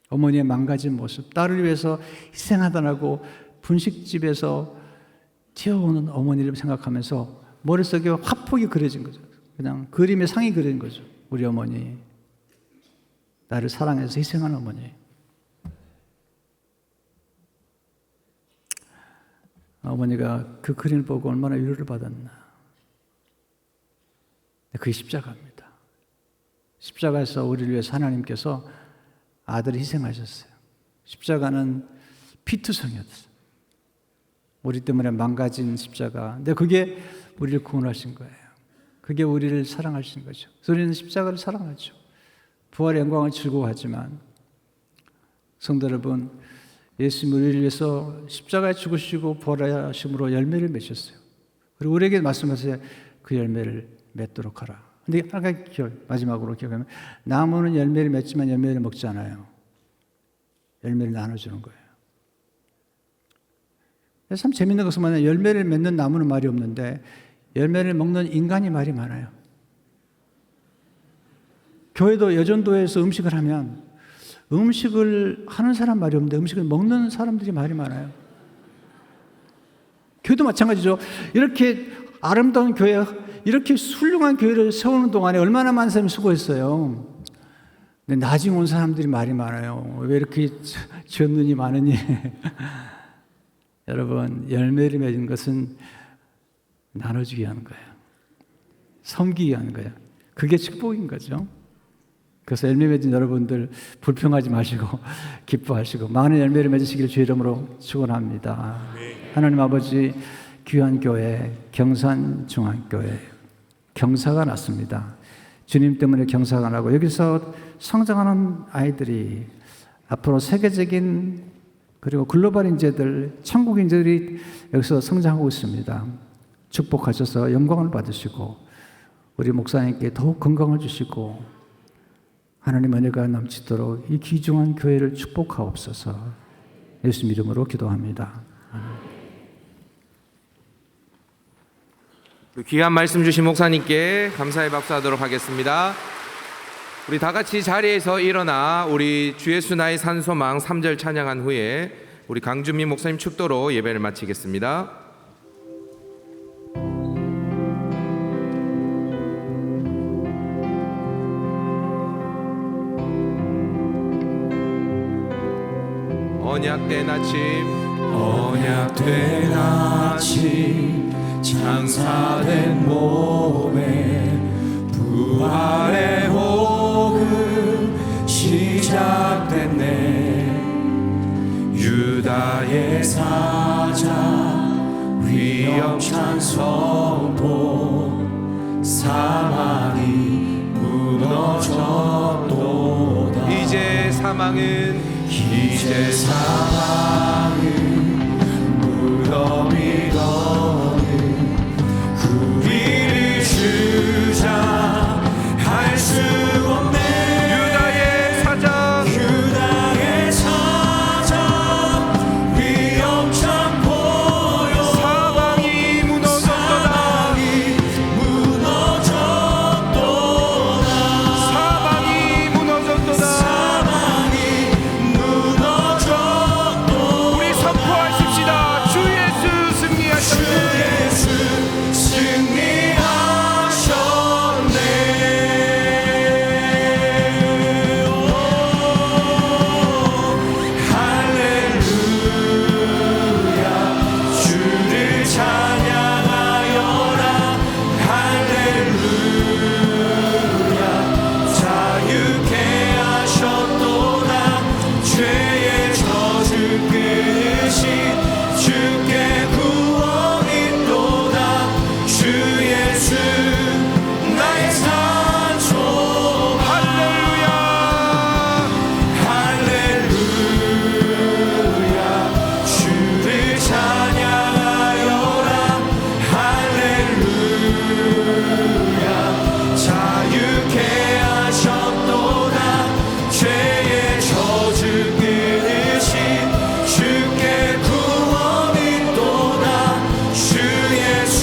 Speaker 8: 어머니의 망가진 모습. 딸을 위해서 희생하더라고 분식집에서 튀어오는 어머니를 생각하면서 머릿속에 화폭이 그려진 거죠. 그냥 그림의 상이 그려진 거죠. 우리 어머니. 나를 사랑해서 희생하는 어머니. 어머니가 그 그림을 보고 얼마나 위로를 받았나. 그게 십자가입니다. 십자가에서 우리를 위해서 하나님께서 아들을 희생하셨어요. 십자가는 피투성이었어요. 우리 때문에 망가진 십자가. 근데 그게 우리를 구원하신 거예요. 그게 우리를 사랑하신 거죠. 그래서 우리는 십자가를 사랑하죠. 부활의 영광을 즐거워하지만 성도 여러분, 예수님이 우리를 위해서 십자가에 죽으시고 부활하심으로 열매를 맺으셨어요. 그리고 우리에게 말씀하세요. 그 열매를 맺도록 하라. 근데 아까 마지막으로 기억하면 나무는 열매를 맺지만 열매를 먹지 않아요. 열매를 나눠주는 거예요. 참 재밌는 것은 뭐냐면 열매를 맺는 나무는 말이 없는데 열매를 먹는 인간이 말이 많아요. 교회도 여전도에서 음식을 하면 음식을 하는 사람 말이 없는데 음식을 먹는 사람들이 말이 많아요. 교회도 마찬가지죠. 이렇게 아름다운 교회, 이렇게 훌륭한 교회를 세우는 동안에 얼마나 많은 사람이 수고했어요. 근데 나중에 온 사람들이 말이 많아요. 왜 이렇게 지었느니 많으니. 여러분, 열매를 맺은 것은 나눠주기 위한 거예요. 섬기기 위한 거예요. 그게 축복인 거죠. 그래서 열매 맺은 여러분들 불평하지 마시고 기뻐하시고 많은 열매를 맺으시기를 주의 이름으로 축원합니다. 하나님 아버지, 귀한 교회 경산중앙교회 경사가 났습니다. 주님 때문에 경사가 나고 여기서 성장하는 아이들이 앞으로 세계적인 그리고 글로벌 인재들, 천국 인재들이 여기서 성장하고 있습니다. 축복하셔서 영광을 받으시고 우리 목사님께 더욱 건강을 주시고 하나님 은혜가 넘치도록 이 귀중한 교회를 축복하옵소서. 예수 이름으로 기도합니다.
Speaker 4: 귀한 말씀 주신 목사님께 감사의 박수하도록 하겠습니다. 우리 다 같이 자리에서 일어나 우리 주 예수 나의 산소망 3절 찬양한 후에 우리 강준민 목사님 축도로 예배를 마치겠습니다. 언약된 아침,
Speaker 1: 언약된 아침, 장사된 몸에 부활의 복음 시작됐네. 유다의 사자 위엄찬 선포, 사망이 무너졌도다.
Speaker 4: 이제 사망은
Speaker 1: 무덤이 더는 우리를 주장할 수 없네.
Speaker 4: 유다의 사자
Speaker 1: 위엄찬 보여.
Speaker 4: 사망이 무너졌도다. 사망이 무너졌도다. 우리 선포하십시다. 주 예수 승리하셨네.
Speaker 1: 주를 찬양하여라. 할렐루야. 자유케 하셨도다. 죄의 저주 끊으신 주께 구원이 또다. 주 예수 나의 산소.
Speaker 4: 할렐루야.
Speaker 1: 할렐루야. 주를 찬양하여라. 할렐루야. 자유케 하셨도다. 죄의 저주 끊으신 주께 구원이 또다. 주 예수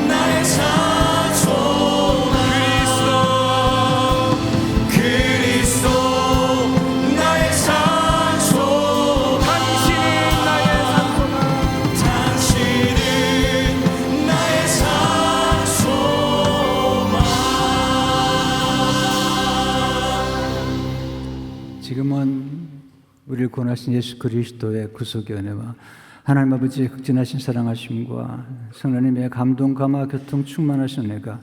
Speaker 1: 나의 산소나. 그리스도 나의 산소. 당신은 나의 산소만.
Speaker 8: 지금은 우리를 구원하신 예수 그리스도의 구속의 은혜와 하나님 아버지의 극진하신 사랑하심과 성령님의 감동, 감화, 교통 충만하신 은혜가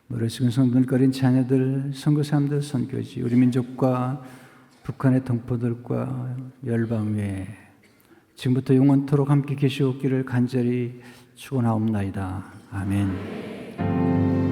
Speaker 8: 우리 지금 성들거린 자녀들, 선교사람들, 선교지, 우리 민족과 북한의 동포들과 열방 외에 지금부터 영원토록 함께 계시옵기를 간절히 축원하옵나이다. 아멘.